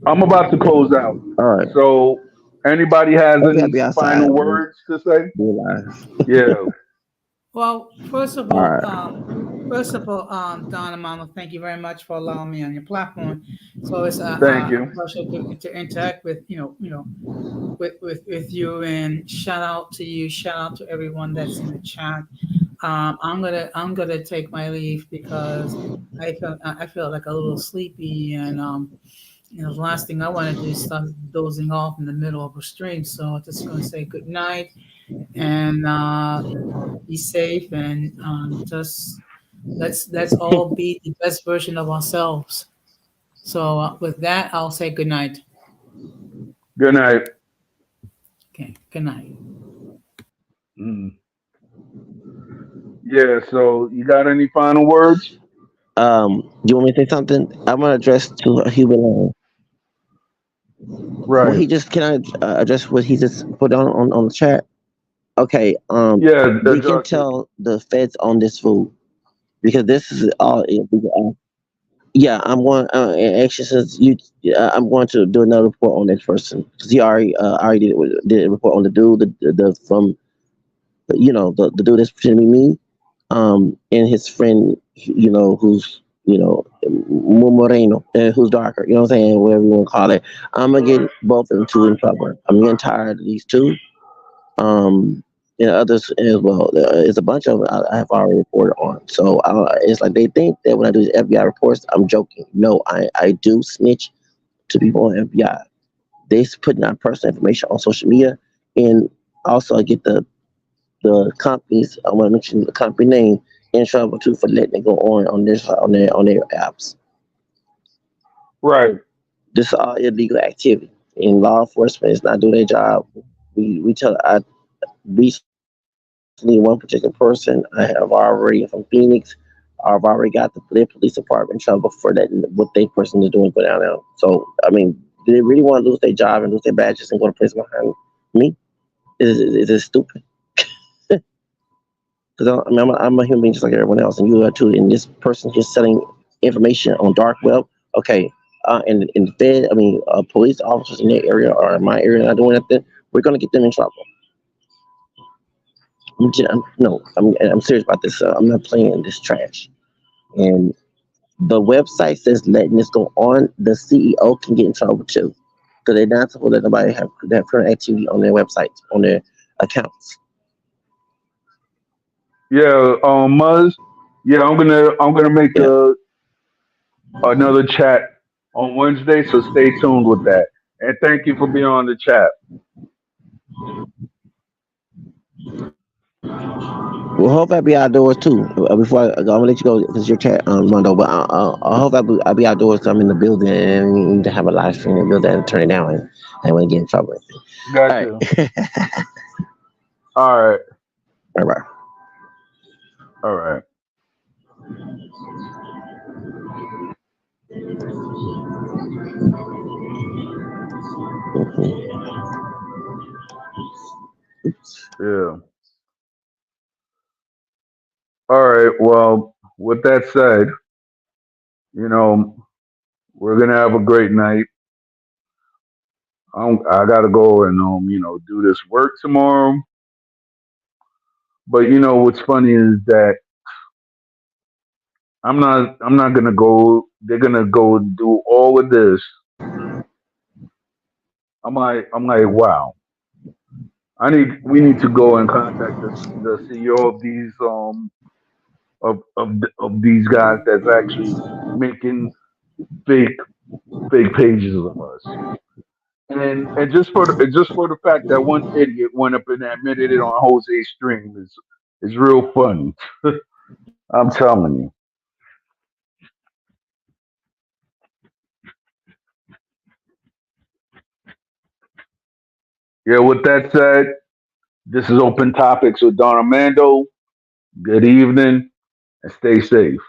I'm about to close out. all right, So anybody has FBI any be outside. final Man. words to say? Be alive. Yeah. well, All right. first of all, Don Amano, thank you very much for allowing me on your platform. So it's Thank a you. pleasure to interact with with you, and shout out to you, shout out to everyone that's in the chat. I'm gonna take my leave because I feel like a little sleepy, and the last thing I want to do is start dozing off in the middle of a stream. So I'm just gonna say good night, and be safe, and just let's all be the best version of ourselves. So with that, I'll say good night. Good night. Okay, good night. Mm. Yeah. So you got any final words? You want me to say something? I'm gonna address to Human. Well, Right. he just can I address what he just put on the chat? Okay. Yeah. We can Address it. tell the feds on this food because this is all. Yeah, I'm going. Actually, since I'm going to do another report on that person because he already did a report on the dude, the from the dude that's pretending to be me, and his friend, who's Moreno, who's darker. You know what I'm saying? Whatever you want to call it. I'm gonna get both of them two in trouble. I'm getting tired of these two. Um, and others as well. There's a bunch of them I have already reported on. So it's like they think that when I do these FBI reports, I'm joking. No, I do snitch to people on FBI. They putting out personal information on social media, and also I get the companies. I want to mention the company name in trouble too for letting it go on this on their apps. Right. This is all illegal activity, and law enforcement is not doing their job. We tell I recently one particular person I have already from Phoenix. I've already got their police department in trouble for that what they person is doing go down there. So I mean, do they really want to lose their job and lose their badges and go to prison behind me? Is it stupid? Because I'm a human being just like everyone else, and you are too. And this person just selling information on dark web. Okay, and the Fed, police officers in their area or in my area not doing nothing. We're gonna get them in trouble. No, I'm serious about this. I'm not playing this trash. And the website says letting this go on. The CEO can get in trouble too, because they're not supposed to let nobody have current activity on their websites, on their accounts. Yeah. Muzz. Yeah. I'm gonna make Yeah. another chat on Wednesday. So stay tuned with that. And thank you for being on the chat. Well, hope I be outdoors too. Before I'm gonna let you go because your chat, Mondo. But I hope I'll be outdoors. 'Cause I'm in the building and we need to have a live stream in the building and turn it down. And I want to get in trouble. All right, Gotcha. All right. all right. All right. Mhm. Yeah. All right. Well, with that said, you know, we're gonna have a great night. I gotta go and do this work tomorrow. But what's funny is that I'm not gonna go. They're gonna go do all of this. I'm like, wow. We need to go and contact the CEO of these of these guys that's actually making fake fake pages of us. And just for the fact that one idiot went up and admitted it on Jose's stream is real funny. I'm telling you. Yeah. With that said, this is Open Topics with Don Armando. Good evening and stay safe.